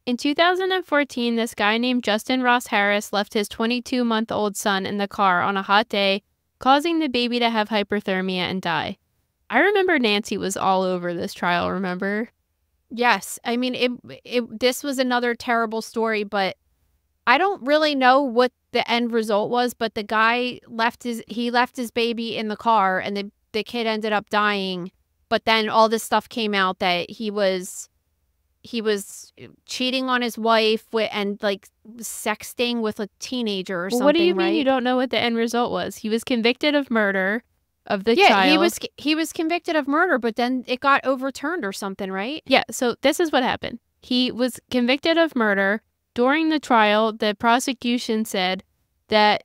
In 2014, this guy named Justin Ross Harris left his 22-month-old son in the car on a hot day, causing the baby to have hyperthermia and die. I remember Nancy was all over this trial, remember? Yes. I mean, this was another terrible story, but I don't really know what the end result was, but the guy left his baby in the car, and the kid ended up dying. But then all this stuff came out that he was cheating on his wife and like sexting with a teenager or something. What do you mean right? You don't know what the end result was? He was convicted of murder of the child. Yeah, he was convicted of murder, but then it got overturned or something, right? Yeah, so this is what happened. He was convicted of murder. During the trial, the prosecution said that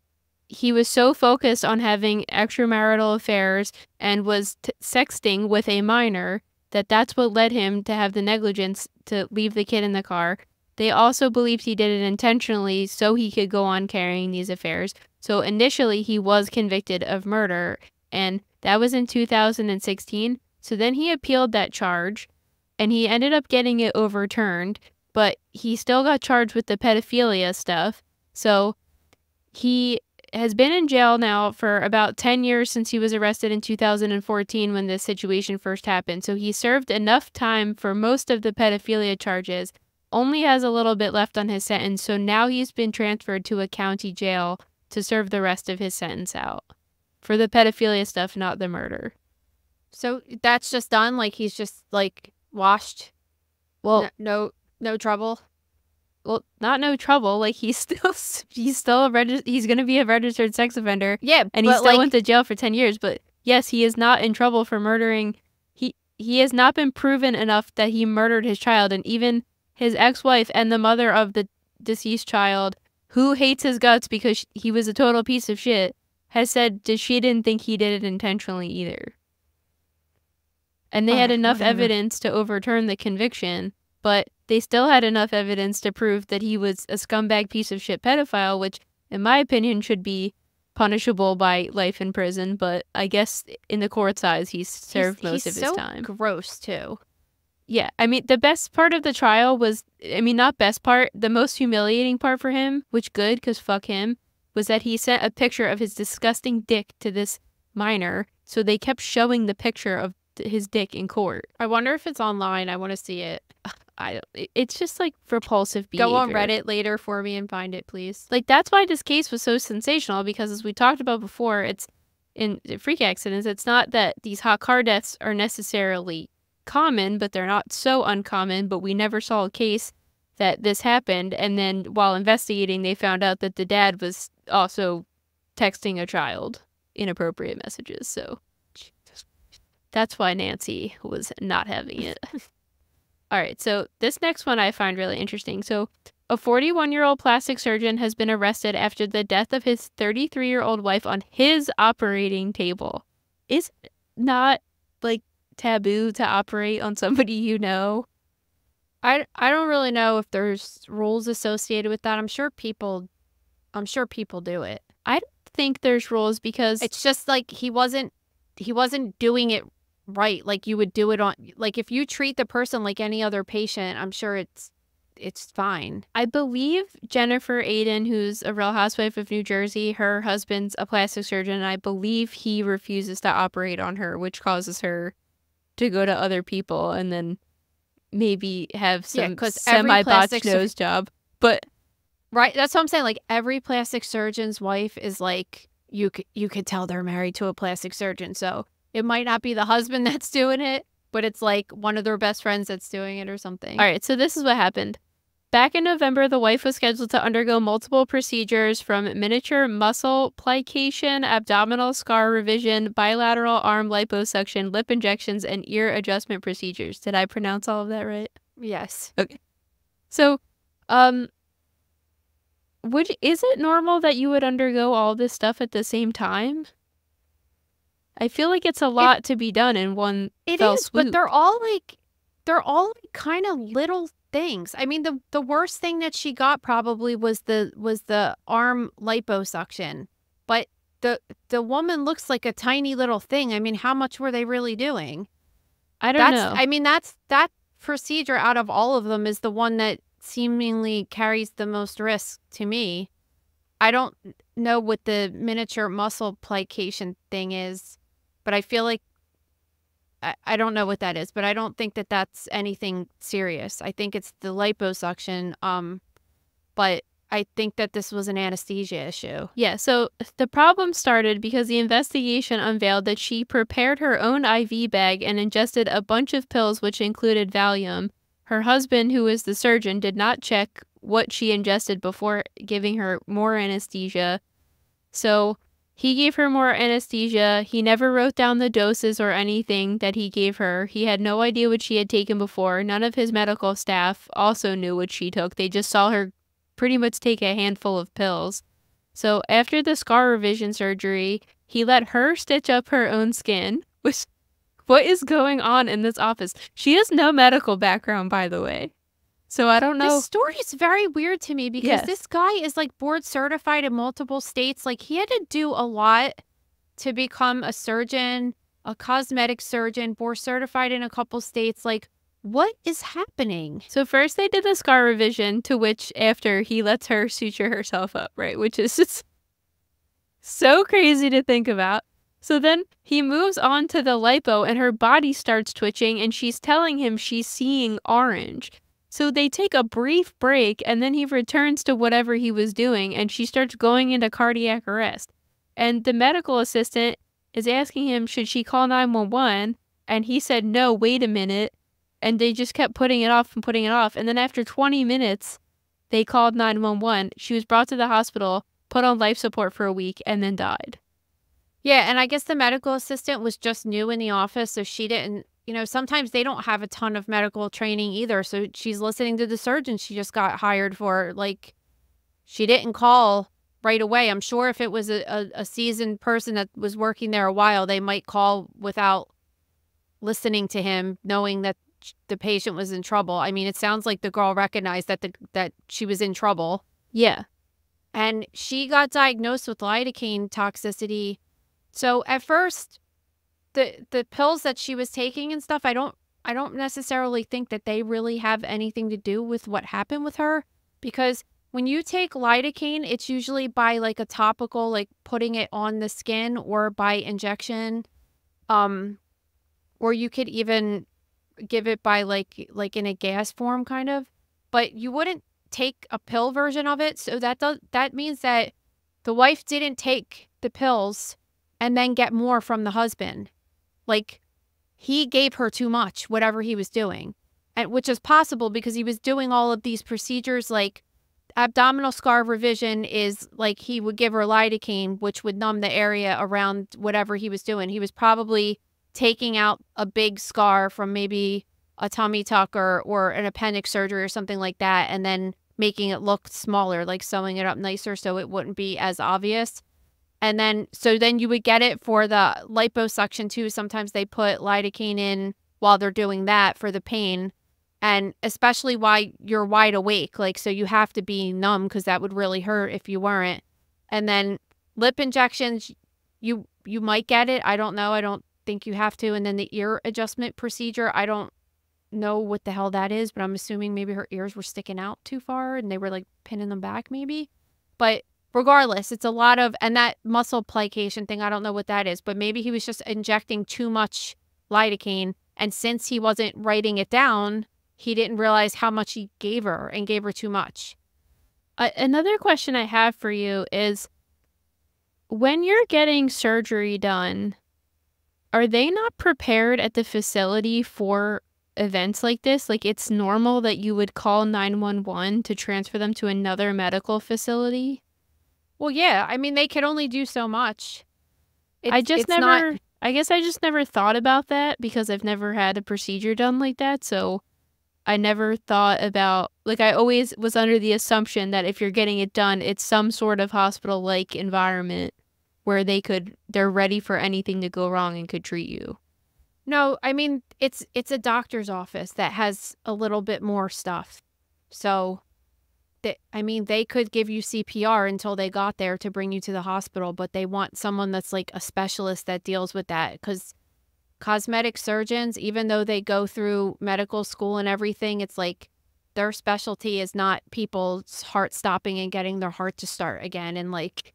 he was so focused on having extramarital affairs and was sexting with a minor that that's what led him to have the negligence to leave the kid in the car. They also believed he did it intentionally so he could go on carrying these affairs. So initially, he was convicted of murder, and that was in 2016. So then he appealed that charge, and he ended up getting it overturned, but he still got charged with the pedophilia stuff. So he has been in jail now for about 10 years since he was arrested in 2014 when this situation first happened. So he served enough time for most of the pedophilia charges, only has a little bit left on his sentence. So now he's been transferred to a county jail to serve the rest of his sentence out for the pedophilia stuff, not the murder. So that's just done? Like he's just like washed? Well, no trouble? Well, not no trouble. Like he's still he's going to be a registered sex offender. Yeah, and he still went to jail for 10 years. But yes, he is not in trouble for murdering. He has not been proven enough that he murdered his child, and even his ex-wife and the mother of the deceased child, who hates his guts because he was a total piece of shit, has said that she didn't think he did it intentionally either. And they had enough evidence to overturn the conviction, but they still had enough evidence to prove that he was a scumbag piece of shit pedophile, which, in my opinion, should be punishable by life in prison. But I guess in the court's eyes, he's served most of his time. He's so gross, too. Yeah, I mean, the best part of the trial was, I mean, not best part, the most humiliating part for him, which good, because fuck him, was that he sent a picture of his disgusting dick to this minor, so they kept showing the picture of his dick in court. I wonder if it's online. I want to see it. It's just like repulsive behavior. Go on Reddit later for me and find it, please. Like, that's why this case was so sensational, because as we talked about before, it's in freak accidents, it's not that these hot car deaths are necessarily common, but they're not so uncommon. But we never saw a case that this happened, and then while investigating, they found out that the dad was also texting a child inappropriate messages. So that's why Nancy was not having it. All right, so this next one I find really interesting. So a 41-year-old plastic surgeon has been arrested after the death of his 33-year-old wife on his operating table. Is it not like taboo to operate on somebody you know? I don't really know if there's rules associated with that. I'm sure people do it. I don't think there's rules because it's just like he wasn't doing it right. Like you would do it on, like if you treat the person like any other patient, I'm sure it's fine. I believe Jennifer Aiden, who's a Real Housewife of New Jersey, her husband's a plastic surgeon, and I believe he refuses to operate on her, which causes her to go to other people and then maybe have some semi-botched nose job. But right, that's what I'm saying. Like every plastic surgeon's wife is like, you could tell they're married to a plastic surgeon. So it might not be the husband that's doing it, but it's like one of their best friends that's doing it or something. All right, so this is what happened. Back in November, the wife was scheduled to undergo multiple procedures from miniature muscle plication, abdominal scar revision, bilateral arm liposuction, lip injections, and ear adjustment procedures. Did I pronounce all of that right? Yes. Okay. So, is it normal that you would undergo all this stuff at the same time? I feel like it's a lot to be done in one fell swoop. But they're all kind of little things. I mean, the worst thing that she got probably was the arm liposuction. But the woman looks like a tiny little thing. I mean, how much were they really doing? I don't know. I mean, that procedure out of all of them is the one that seemingly carries the most risk to me. I don't know what the miniature muscle plication thing is, but I feel like I don't know what that is, but I don't think that that's anything serious. I think it's the liposuction, but I think that this was an anesthesia issue. Yeah, so the problem started because the investigation unveiled that she prepared her own IV bag and ingested a bunch of pills which included Valium. Her husband, who is the surgeon, did not check what she ingested before giving her more anesthesia. So he gave her more anesthesia. He never wrote down the doses or anything that he gave her. He had no idea what she had taken before. None of his medical staff also knew what she took. They just saw her pretty much take a handful of pills. So after the scar revision surgery, he let her stitch up her own skin. Which, what is going on in this office? She has no medical background, by the way. So I don't know. This story is very weird to me because this guy is like board certified in multiple states. Like he had to do a lot to become a surgeon, a cosmetic surgeon, board certified in a couple states. Like, what is happening? So first they did the scar revision, to which after he lets her suture herself up, right? Which is just so crazy to think about. So then he moves on to the lipo and her body starts twitching and she's telling him she's seeing orange. So they take a brief break and then he returns to whatever he was doing and she starts going into cardiac arrest. And the medical assistant is asking him, should she call 911? And he said, no, wait a minute. And they just kept putting it off and putting it off. And then after 20 minutes, they called 911. She was brought to the hospital, put on life support for a week, and then died. Yeah, and I guess the medical assistant was just new in the office, so she didn't, you know, sometimes they don't have a ton of medical training either. So she's listening to the surgeon she just got hired for. Like, she didn't call right away. I'm sure if it was a seasoned person that was working there a while, they might call without listening to him, knowing that the patient was in trouble. I mean, it sounds like the girl recognized that she was in trouble. Yeah. And she got diagnosed with lidocaine toxicity. So at first, the pills that she was taking and stuff, I don't necessarily think that they really have anything to do with what happened with her, because when you take lidocaine, it's usually by like a topical, like putting it on the skin, or by injection, or you could even give it by like in a gas form kind of, but you wouldn't take a pill version of it. So that means that the wife didn't take the pills and then get more from the husband. Like, he gave her too much, whatever he was doing, and which is possible because he was doing all of these procedures. Like, abdominal scar revision is like he would give her lidocaine, which would numb the area around whatever he was doing. He was probably taking out a big scar from maybe a tummy tuck or an appendix surgery or something like that, and then making it look smaller, like sewing it up nicer so it wouldn't be as obvious. And then, so then you would get it for the liposuction too. Sometimes they put lidocaine in while they're doing that for the pain. And especially while you're wide awake, like, so you have to be numb because that would really hurt if you weren't. And then lip injections, you might get it. I don't know. I don't think you have to. And then the ear adjustment procedure, I don't know what the hell that is, but I'm assuming maybe her ears were sticking out too far and they were like pinning them back maybe. But regardless, it's a lot of, and that muscle plication thing, I don't know what that is, but maybe he was just injecting too much lidocaine. And since he wasn't writing it down, he didn't realize how much he gave her and gave her too much. Another question I have for you is, when you're getting surgery done, are they not prepared at the facility for events like this? Like, it's normal that you would call 911 to transfer them to another medical facility? Well, yeah. I mean, they could only do so much. I guess I just never thought about that because I've never had a procedure done like that. So I never thought about, like, I always was under the assumption that if you're getting it done, it's some sort of hospital-like environment where they're ready for anything to go wrong and could treat you. No, I mean, it's a doctor's office that has a little bit more stuff. So, they could give you CPR until they got there to bring you to the hospital, but they want someone that's like a specialist that deals with that, because cosmetic surgeons, even though they go through medical school and everything, it's like their specialty is not people's heart stopping and getting their heart to start again and like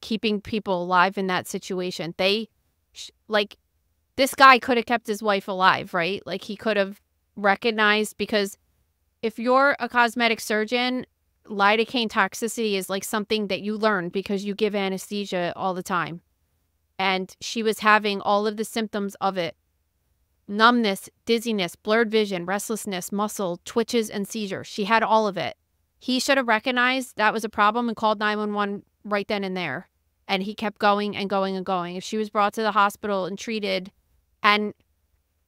keeping people alive in that situation. This guy could have kept his wife alive, right? Like, he could have recognized, because if you're a cosmetic surgeon, lidocaine toxicity is like something that you learn because you give anesthesia all the time. And she was having all of the symptoms of it: numbness, dizziness, blurred vision, restlessness, muscle twitches, and seizures. She had all of it. He should have recognized that was a problem and called 911 right then and there. And he kept going and going and going. If she was brought to the hospital and treated and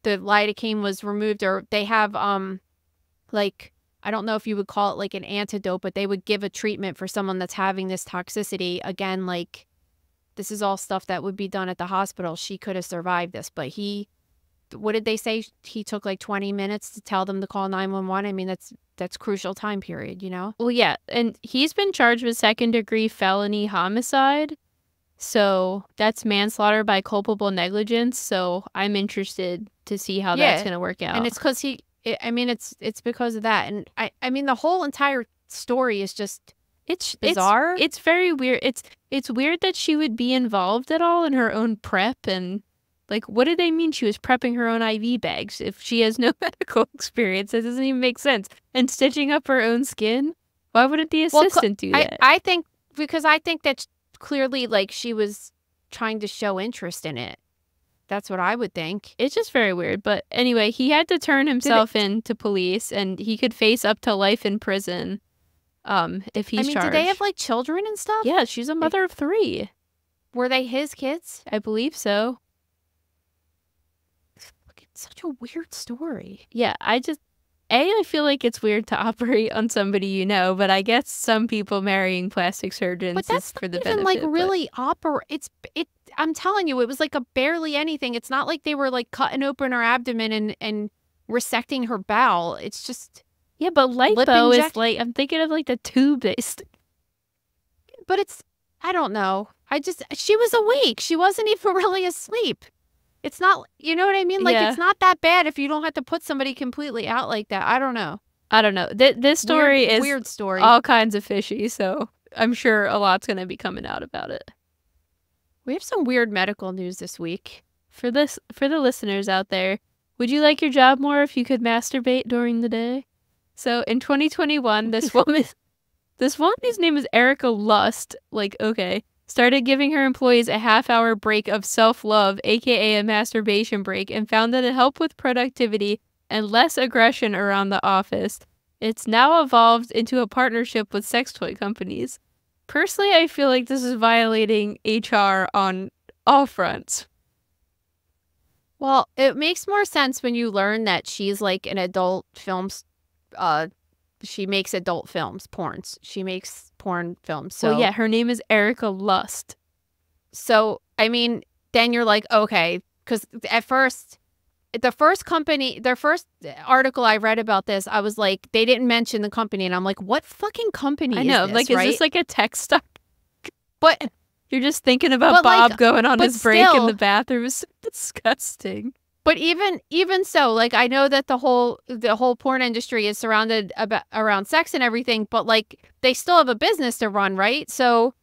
the lidocaine was removed, or they have, I don't know if you would call it like an antidote, but they would give a treatment for someone that's having this toxicity. Again, like, this is all stuff that would be done at the hospital. She could have survived this, but what did they say? He took like 20 minutes to tell them to call 911. I mean, that's crucial time period, you know? Well, yeah, and he's been charged with second-degree felony homicide. So that's manslaughter by culpable negligence. So I'm interested to see how that's going to work out. And it's because it's because of that. And I mean, the whole entire story is just, it's bizarre. It's very weird. It's weird that she would be involved at all in her own prep. And like, what did they mean she was prepping her own IV bags if she has no medical experience? That doesn't even make sense. And stitching up her own skin? Why wouldn't the assistant do that? I think that clearly, like, she was trying to show interest in it. That's what I would think. It's just very weird. But anyway, he had to turn himself in to police, and he could face up to life in prison if he's charged. Do they have like children and stuff? Yeah, she's a mother of 3. Were they his kids? I believe so. It's such a weird story. Yeah, I feel like it's weird to operate on somebody you know, but I guess some people marrying plastic surgeons is for the benefit. But that's not even like really I'm telling you, it was like a barely anything. It's not like they were like cutting open her abdomen and resecting her bowel. It's just... Yeah, but lipo is like, I'm thinking of like the tube-based. But it's, I don't know. She was awake. She wasn't even really asleep. It's not, you know what I mean? Like, It's not that bad if you don't have to put somebody completely out like that. I don't know. This story is weird story. All kinds of fishy, so I'm sure a lot's going to be coming out about it. We have some weird medical news this week. For the listeners out there, would you like your job more if you could masturbate during the day? So in 2021, this woman whose name is Erica Lust, started giving her employees a half-hour break of self-love, aka a masturbation break, and found that it helped with productivity and less aggression around the office. It's now evolved into a partnership with sex toy companies. Personally, I feel like this is violating HR on all fronts. Well, it makes more sense when you learn that she's like an adult films. She makes adult films, porns. She makes porn films. So well, yeah, her name is Erica Lust. So I mean, then you're like, okay, because at first, their first article I read about this, I was like, they didn't mention the company, and I'm like, what fucking company? I know, is this, is this like a tech stock? But You're just thinking about But, Bob like, going on but his break in still- the bathroom is so disgusting. But even so, like, I know that the whole porn industry is surrounded around sex and everything, but like they still have a business to run, right? So,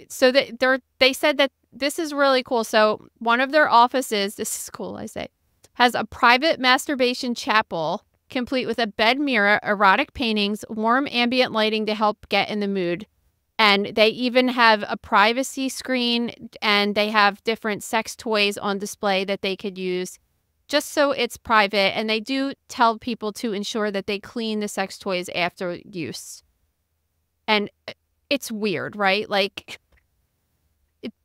so that they said that this is really cool. So one of their offices, this is cool, I say, has a private masturbation chapel complete with a bed mirror, erotic paintings, warm ambient lighting to help get in the mood. And they even have a privacy screen, and they have different sex toys on display that they could use just so it's private. And they do tell people to ensure that they clean the sex toys after use. And it's weird, right? Like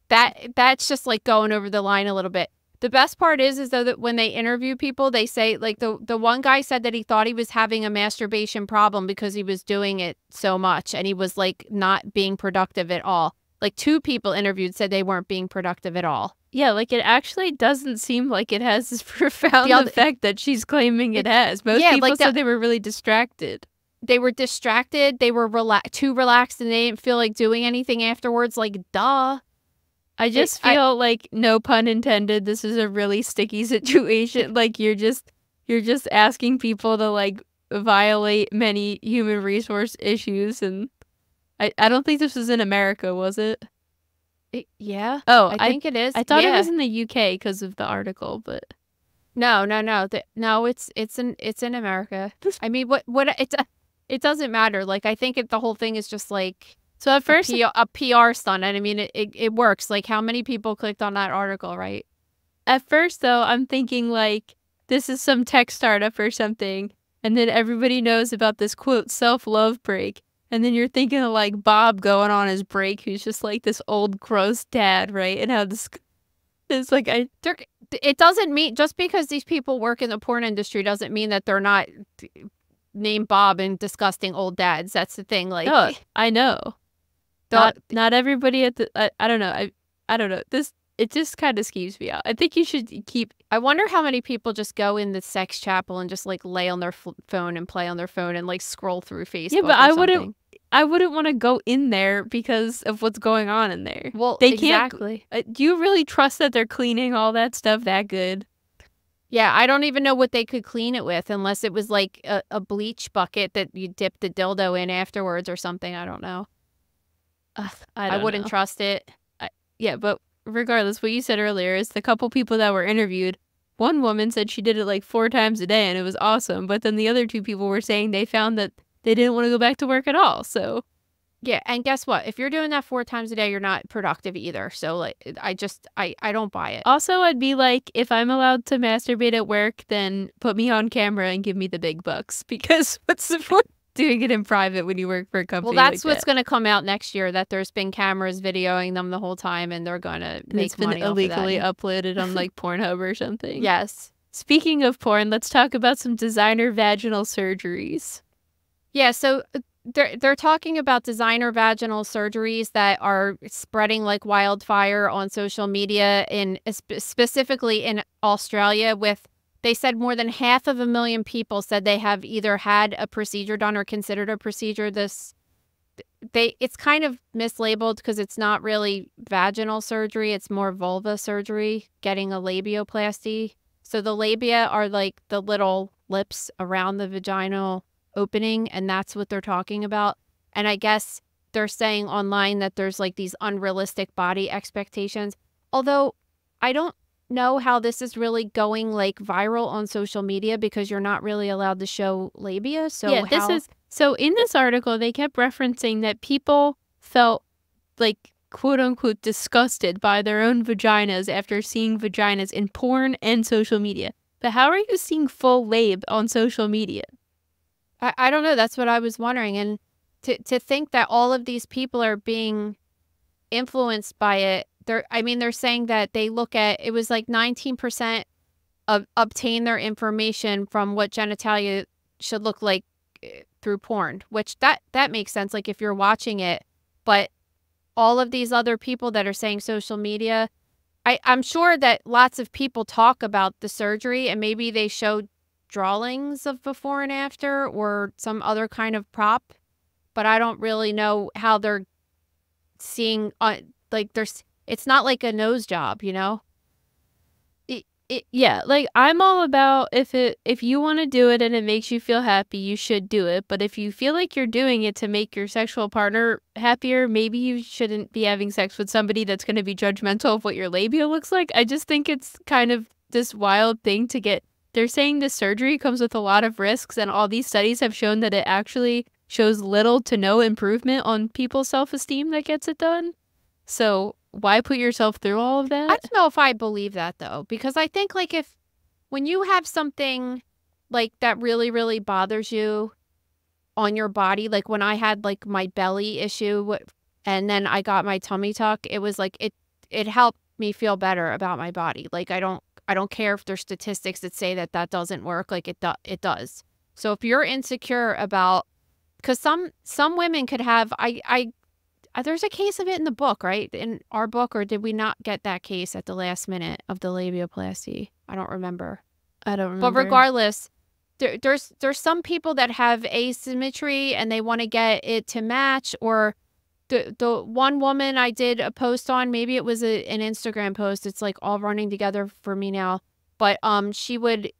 that's just like going over the line a little bit. The best part is though that when they interview people, they say, like, the one guy said that he thought he was having a masturbation problem because he was doing it so much and he was like not being productive at all. Like 2 people interviewed said they weren't being productive at all. Yeah, like it actually doesn't seem like it has this profound effect that she's claiming it has. Most people like said they were really distracted. They were distracted. They were too relaxed and they didn't feel like doing anything afterwards. Like, duh. I just feel like, no pun intended, this is a really sticky situation. Like you're just asking people to like violate many human resource issues, and I don't think this was in America, was it? Yeah. Oh, I think it is. I thought it was in the UK because of the article, but no. No, it's in America. I mean, what it doesn't matter. Like, I think the whole thing is just like, so at first a PR stunt. And I mean, it works. Like, how many people clicked on that article, right? At first, though, I'm thinking like this is some tech startup or something, and then everybody knows about this quote self-love break, and then you're thinking of like Bob going on his break, who's just like this old gross dad, right? And how this is like it doesn't mean just because these people work in the porn industry doesn't mean that they're not named Bob and disgusting old dads. That's the thing. Like, no, I know. Not everybody at the I don't know. I don't know. It just kind of skeeves me out. I think you should keep. I wonder how many people just go in the sex chapel and just like lay on their phone and play on their phone and like scroll through Facebook. Yeah, but I wouldn't want to go in there because of what's going on in there. Well, they exactly. Can't. Do you really trust that they're cleaning all that stuff that good? Yeah, I don't even know what they could clean it with unless it was like a bleach bucket that you dip the dildo in afterwards or something. I don't know. I wouldn't trust it. Yeah, but regardless, what you said earlier is the couple people that were interviewed, one woman said she did it like 4 times a day and it was awesome. But then the other 2 people were saying they found that they didn't want to go back to work at all. So yeah, and guess what? If you're doing that 4 times a day, you're not productive either. So like, I don't buy it. Also, I'd be like, if I'm allowed to masturbate at work, then put me on camera and give me the big bucks, because what's the point? Doing it in private when you work for a company. Well, that's like what's going to come out next year, that there's been cameras videoing them the whole time and they're going to make money off of that. It's been illegally uploaded on like Pornhub or something. Yes. Speaking of porn, let's talk about some designer vaginal surgeries. Yeah, so they're talking about designer vaginal surgeries that are spreading like wildfire on social media, specifically in Australia. They said more than 500,000 people said they have either had a procedure done or considered a procedure. It's kind of mislabeled because it's not really vaginal surgery. It's more vulva surgery, getting a labioplasty. So the labia are like the little lips around the vaginal opening, and that's what they're talking about. And I guess they're saying online that there's like these unrealistic body expectations. Although I don't know how this is really going like viral on social media because you're not really allowed to show labia. So yeah, so in this article they kept referencing that people felt like quote unquote disgusted by their own vaginas after seeing vaginas in porn and social media. But how are you seeing full lab on social media? I don't know. That's what I was wondering. And to think that all of these people are being influenced by it. They're saying that they look at, it was like 19% obtain their information from what genitalia should look like through porn, which that makes sense. Like if you're watching it, but all of these other people that are saying social media, I'm sure that lots of people talk about the surgery and maybe they show drawings of before and after or some other kind of prop, but I don't really know how they're seeing like it's not like a nose job, you know? Yeah, like I'm all about if you want to do it and it makes you feel happy, you should do it. But if you feel like you're doing it to make your sexual partner happier, maybe you shouldn't be having sex with somebody that's going to be judgmental of what your labia looks like. I just think it's kind of this wild thing to get. They're saying this surgery comes with a lot of risks, and all these studies have shown that it actually shows little to no improvement on people's self-esteem that gets it done. So why put yourself through all of that? I don't know if I believe that, though, because I think, like, when you have something, like, that really, really bothers you on your body, like, when I had, like, my belly issue and then I got my tummy tuck, it was, like, it helped me feel better about my body. Like, I don't care if there's statistics that say that doesn't work. Like, it does. So if you're insecure about, because some women could have, there's a case of it in the book, right? In our book, or did we not get that case at the last minute of the labiaplasty? I don't remember. But regardless, there's some people that have asymmetry and they want to get it to match. Or the one woman I did a post on, maybe it was an Instagram post. It's like all running together for me now. But she would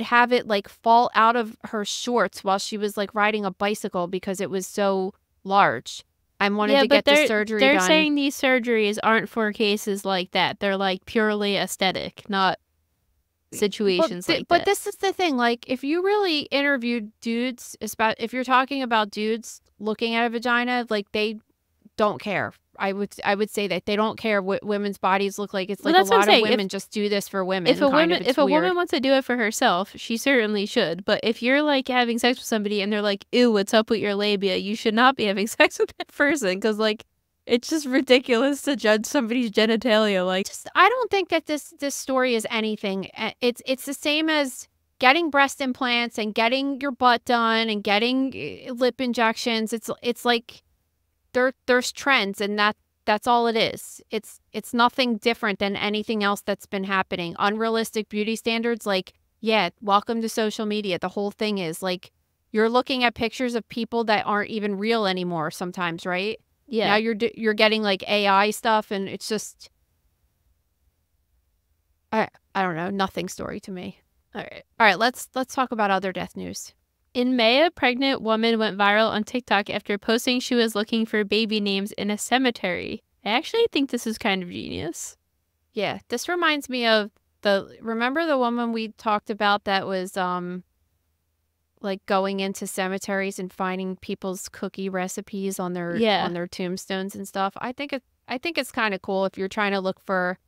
have it like fall out of her shorts while she was like riding a bicycle because it was so large. I wanted to get the surgery done. They're saying these surgeries aren't for cases like that. They're like purely aesthetic, not situations like that. But this is the thing. Like, if you really interviewed dudes, if you're talking about dudes looking at a vagina, like, they don't care. I would say that they don't care what women's bodies look like. It's like a lot of women just do this for women. If a woman wants to do it for herself, she certainly should. But if you're like having sex with somebody and they're like, "Ew, what's up with your labia?" You should not be having sex with that person, because like it's just ridiculous to judge somebody's genitalia. Like, I don't think that this story is anything. It's the same as getting breast implants and getting your butt done and getting lip injections. It's like there's trends, and that's all it is. It's nothing different than anything else that's been happening. Unrealistic beauty standards, like, yeah, welcome to social media. The whole thing is like you're looking at pictures of people that aren't even real anymore sometimes, right? Yeah. Now you're getting like AI stuff, and it's just I don't know, nothing story to me. All right, let's talk about other death news. In May, a pregnant woman went viral on TikTok after posting she was looking for baby names in a cemetery. I actually think this is kind of genius. Yeah, this reminds me of remember the woman we talked about that was like going into cemeteries and finding people's cookie recipes on their tombstones and stuff. I think it's kind of cool if you're trying to look for,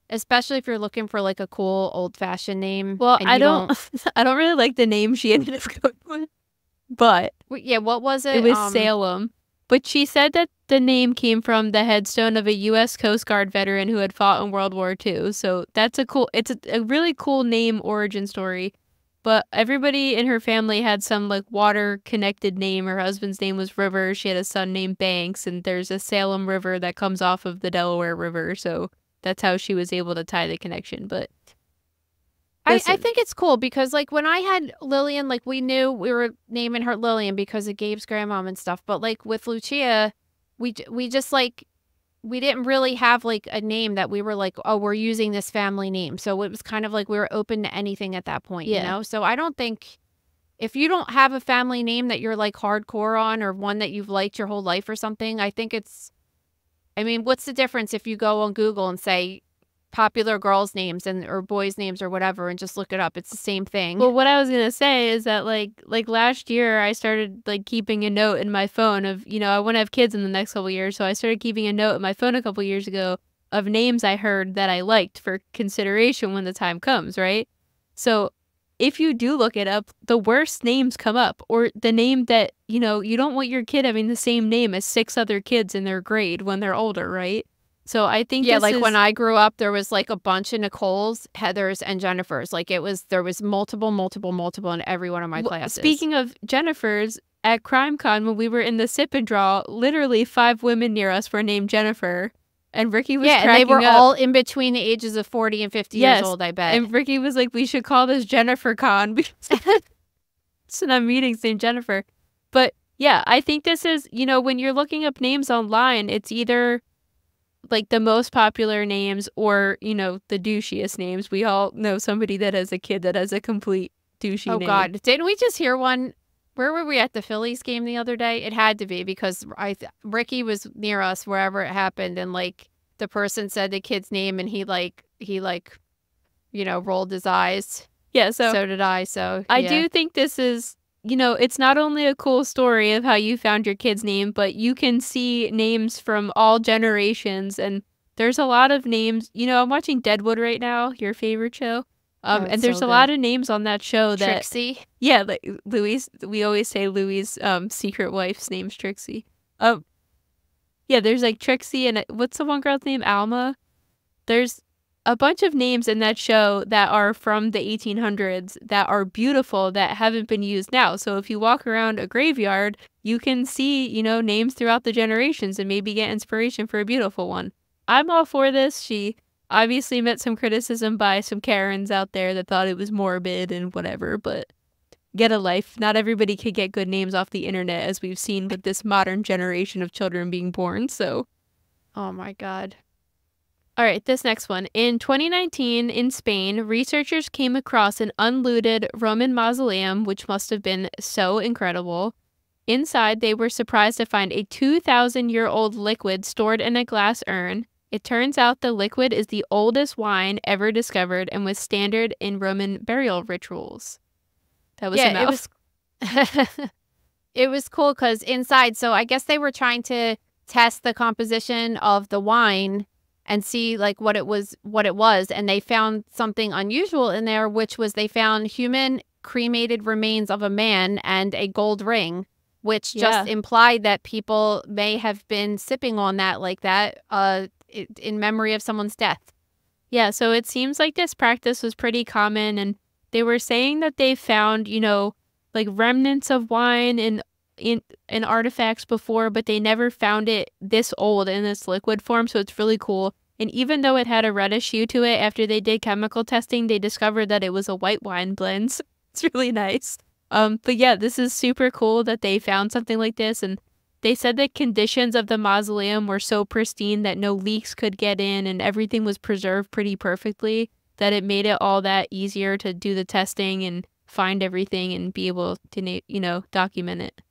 especially if you're looking for like a cool old-fashioned name. Well, I don't really like the name she ended up going with. But yeah, what was it? It was Salem. But she said that the name came from the headstone of a U.S. Coast Guard veteran who had fought in World War II. So it's a really cool name origin story. But everybody in her family had some like water-connected name. Her husband's name was River. She had a son named Banks, and there's a Salem River that comes off of the Delaware River. So that's how she was able to tie the connection. But I think it's cool because, like, when I had Lillian, like, we knew we were naming her Lillian because of Gabe's grandmom and stuff. But, like, with Lucia, we just, like, we didn't really have, like, a name that we were like, oh, we're using this family name. So it was kind of like we were open to anything at that point, you know? So I don't think, if you don't have a family name that you're, like, hardcore on, or one that you've liked your whole life or something, I think I mean, what's the difference if you go on Google and say popular girls' names or boys' names or whatever and just look it up? It's the same thing. Well, what I was going to say is that like last year I started like keeping a note in my phone of, you know, I want to have kids in the next couple of years. So I started keeping a note in my phone a couple of years ago of names I heard that I liked for consideration when the time comes, right? So if you do look it up, the worst names come up, or the name that, you know, you don't want your kid having the same name as 6 other kids in their grade when they're older, right? So I think when I grew up, there was like a bunch of Nicoles, Heathers, and Jennifers. Like there was multiple in every one of my classes. Speaking of Jennifers, at CrimeCon when we were in the sip and draw, literally 5 women near us were named Jennifer. And Ricky was cracking up. And they were all in between the ages of 40 and 50 years old, I bet. And Ricky was like, we should call this Jennifer Con because it's in our meetings named Jennifer. But Yeah, I think this is, when you're looking up names online, it's either like the most popular names or, the douchiest names. We all know somebody that has a kid that has a complete douchey Oh, name. God. Didn't we just hear one? Where were we at the Phillies game the other day? It had to be because Ricky was near us wherever it happened. And like the person said the kid's name and he rolled his eyes. Yeah, So did I. So I yeah. do think this is, it's not only a cool story of how you found your kid's name, but you can see names from all generations. And there's a lot of names. I'm watching Deadwood right now, your favorite show. And there's a lot of names on that show that Trixie. Yeah, like Louis. We always say Louis' secret wife's name's Trixie. Yeah, there's like Trixie and what's the one girl's name? Alma. There's a bunch of names in that show that are from the 1800s that are beautiful that haven't been used now. So if you walk around a graveyard, you can see, names throughout the generations and maybe get inspiration for a beautiful one. I'm all for this. She obviously met some criticism by some Karens out there that thought it was morbid and whatever, but get a life. Not everybody could get good names off the internet, as we've seen with this modern generation of children being born, so. Oh my God. All right, this next one. In 2019, in Spain, researchers came across an unlooted Roman mausoleum, which must have been so incredible. Inside, they were surprised to find a 2,000-year-old liquid stored in a glass urn. It turns out the liquid is the oldest wine ever discovered and was standard in Roman burial rituals. That was a mouth. It was cool because inside, so I guess they were trying to test the composition of the wine and see like what it was, and they found something unusual in there, which was they found human cremated remains of a man and a gold ring, which just implied that people may have been sipping on that like that in memory of someone's death. Yeah, so it seems like this practice was pretty common, and they were saying that they found, like remnants of wine in artifacts before, but they never found it this old in this liquid form, so it's really cool. And even though it had a reddish hue to it, after they did chemical testing, they discovered that it was a white wine blend. So it's really nice. But yeah, this is super cool that they found something like this, and they said the conditions of the mausoleum were so pristine that no leaks could get in and everything was preserved pretty perfectly, that it made it all that easier to do the testing and find everything and be able to, document it.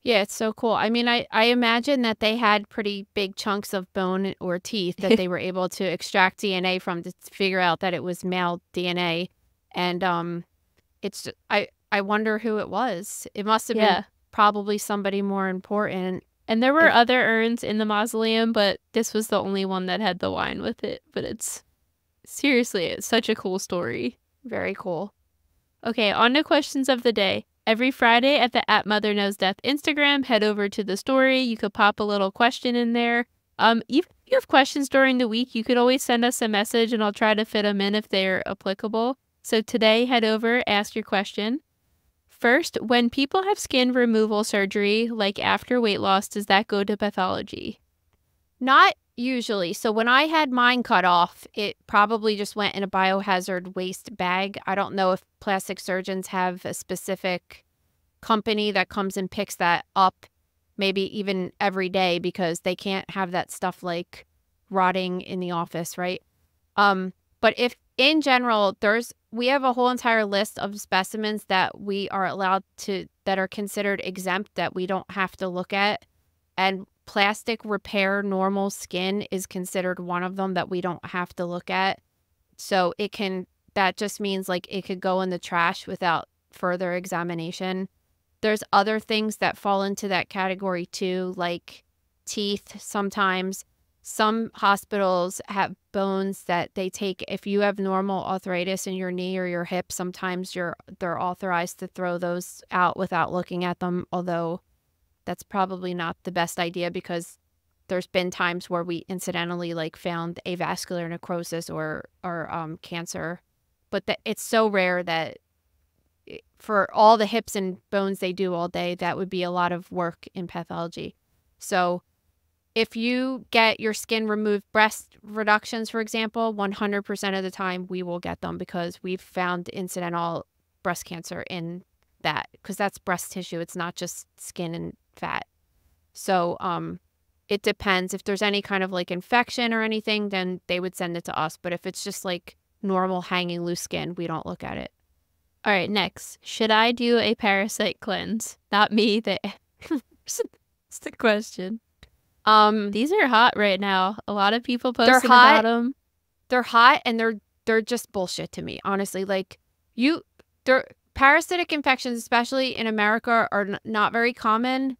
Yeah, it's so cool. I mean, I imagine that they had pretty big chunks of bone or teeth that they were able to extract DNA from to figure out that it was male DNA. And I wonder who it was. It must have been probably somebody more important. And there were other urns in the mausoleum, but this was the only one that had the wine with it. But it's such a cool story. Very cool. Okay, on to questions of the day. Every Friday at the @MotherKnowsDeath Instagram, head over to the story. You could pop a little question in there. Even if you have questions during the week, you could always send us a message and I'll try to fit them in if they're applicable. So today, head over, ask your question. First, when people have skin removal surgery, like after weight loss, does that go to pathology? Not usually. So when I had mine cut off, it probably just went in a biohazard waste bag. I don't know if plastic surgeons have a specific company that comes and picks that up, maybe even every day, because they can't have that stuff like rotting in the office, right? But if in general, we have a whole entire list of specimens that we are allowed to, that are considered exempt, that we don't have to look at. And plastic repair normal skin is considered one of them that we don't have to look at. So that just means like it could go in the trash without further examination. There's other things that fall into that category too, like teeth sometimes. Some hospitals have bones that they take. If you have normal arthritis in your knee or your hip, sometimes they're authorized to throw those out without looking at them, although that's probably not the best idea because there's been times where we incidentally like found avascular necrosis or cancer. But it's so rare that for all the hips and bones they do all day, that would be a lot of work in pathology. So if you get your skin removed, breast reductions, for example, 100% of the time we will get them because we've found incidental breast cancer in that, because that's breast tissue. It's not just skin and fat. So it depends. If there's any kind of like infection or anything, then they would send it to us. But if it's just like normal hanging loose skin, we don't look at it. All right, next. Should I do a parasite cleanse? Not me. It's the question. These are hot right now. A lot of people posting about them. They're hot and they're just bullshit to me, honestly. Like parasitic infections, especially in America, are not very common.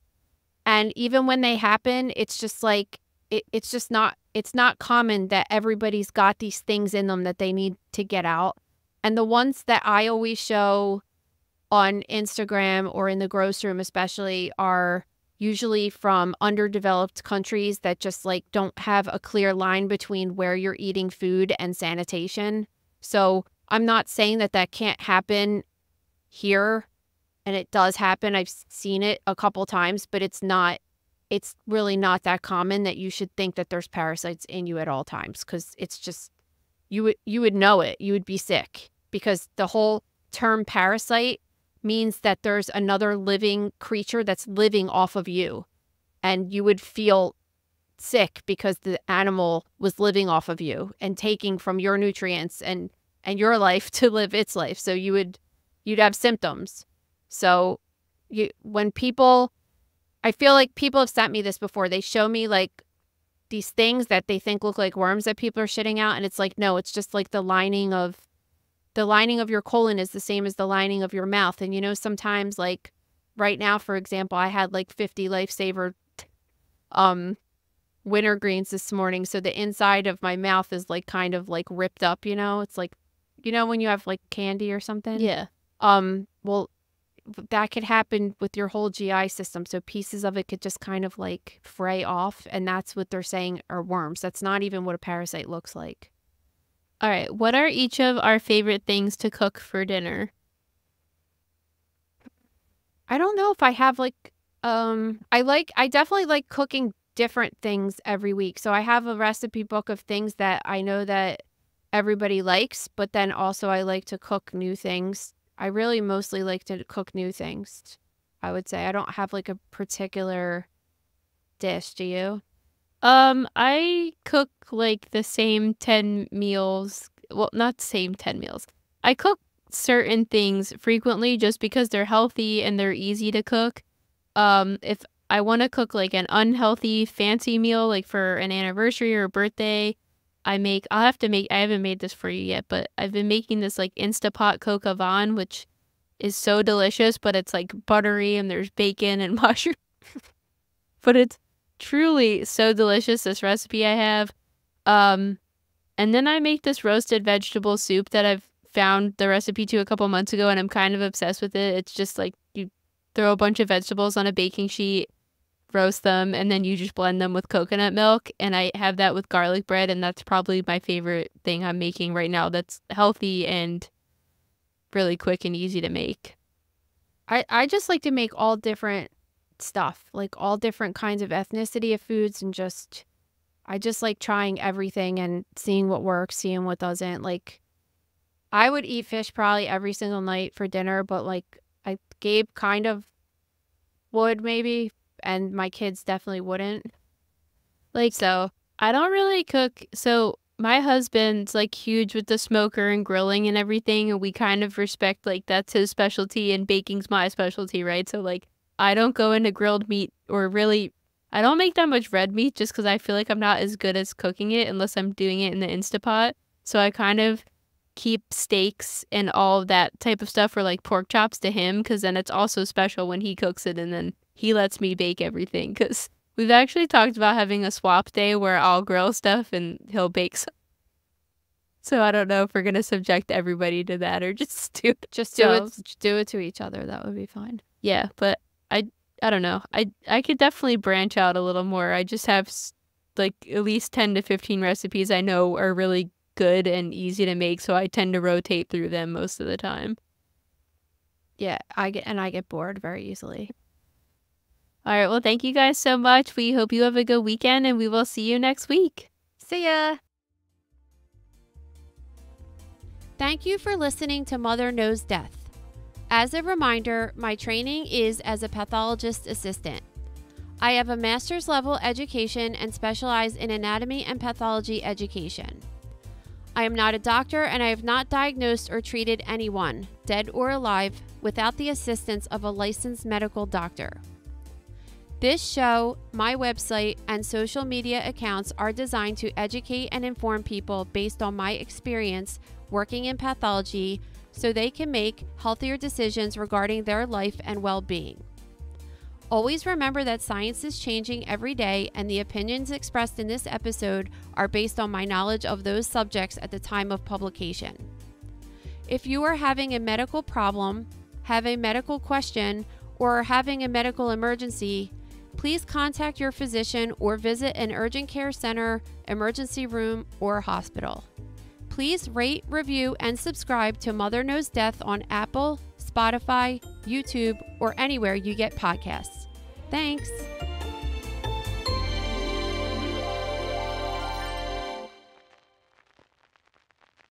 And even when they happen, it's just like it's not common that everybody's got these things in them that they need to get out. And the ones that I always show on Instagram or in the gross room especially are usually from underdeveloped countries that just like don't have a clear line between where you're eating food and sanitation. So I'm not saying that can't happen here, and it does happen. I've seen it a couple times, but it's really not that common that you should think that there's parasites in you at all times, because it's just, you would know it. You would be sick, because the whole term parasite means that there's another living creature that's living off of you, and you would feel sick because the animal was living off of you and taking from your nutrients and your life to live its life. So you'd have symptoms. So I feel like people have sent me this before. They show me like these things that they think look like worms that people are shitting out, and it's like, no, it's just like the lining of your colon is the same as the lining of your mouth. And sometimes, like right now, for example, I had like 50 Lifesaver wintergreens this morning, so the inside of my mouth is like kind of like ripped up. It's like when you have like candy or something. Yeah. Well, that could happen with your whole GI system. So pieces of it could just kind of like fray off, and that's what they're saying are worms. That's not even what a parasite looks like. All right, what are each of our favorite things to cook for dinner? I don't know if I have like I definitely like cooking different things every week. So I have a recipe book of things that I know that everybody likes, but then also I like to cook new things. I really mostly like to cook new things, I would say. I don't have like a particular dish. Do you? I cook like the same 10 meals. Well, not the same 10 meals. I cook certain things frequently just because they're healthy and they're easy to cook. If I want to cook like an unhealthy fancy meal, like for an anniversary or a birthday, I haven't made this for you yet, but I've been making this like Instapot coq au vin, which is so delicious, but it's like buttery and there's bacon and mushroom. But it's truly so delicious, this recipe I have. And then I make this roasted vegetable soup that I've found the recipe to a couple months ago, and I'm kind of obsessed with it. It's just like you throw a bunch of vegetables on a baking sheet, roast them, and then you just blend them with coconut milk. And I have that with garlic bread, and that's probably my favorite thing I'm making right now that's healthy and really quick and easy to make. I just like to make all different stuff, like all different kinds of ethnicity of foods, and I just like trying everything and seeing what works, seeing what doesn't. Like I would eat fish probably every single night for dinner, but like Gabe kind of would maybe, and my kids definitely wouldn't. Like, so I don't really cook. So my husband's like huge with the smoker and grilling and everything, and we kind of respect like that's his specialty and baking's my specialty, right? So like I don't go into grilled meat, or really I don't make that much red meat just because I feel like I'm not as good as cooking it unless I'm doing it in the Instapot. So I kind of keep steaks and all of that type of stuff, or like pork chops, to him, because then it's also special when he cooks it, and then he lets me bake everything, because we've actually talked about having a swap day where I'll grill stuff and he'll bake some. So I don't know if we're going to subject everybody to that or just do it to each other. That would be fine. Yeah, but I don't know. I could definitely branch out a little more. I just have like at least 10 to 15 recipes I know are really good and easy to make, so I tend to rotate through them most of the time. Yeah, I get bored very easily. All right, well, thank you guys so much. We hope you have a good weekend, and we will see you next week. See ya! Thank you for listening to Mother Knows Death. As a reminder, my training is as a pathologist assistant. I have a master's level education and specialize in anatomy and pathology education. I am not a doctor and I have not diagnosed or treated anyone, dead or alive, without the assistance of a licensed medical doctor. This show, my website, and social media accounts are designed to educate and inform people based on my experience working in pathology so they can make healthier decisions regarding their life and well-being. Always remember that science is changing every day and the opinions expressed in this episode are based on my knowledge of those subjects at the time of publication. If you are having a medical problem, have a medical question, or are having a medical emergency, please contact your physician or visit an urgent care center, emergency room, or hospital. Please rate, review, and subscribe to Mother Knows Death on Apple, Spotify, YouTube, or anywhere you get podcasts. Thanks!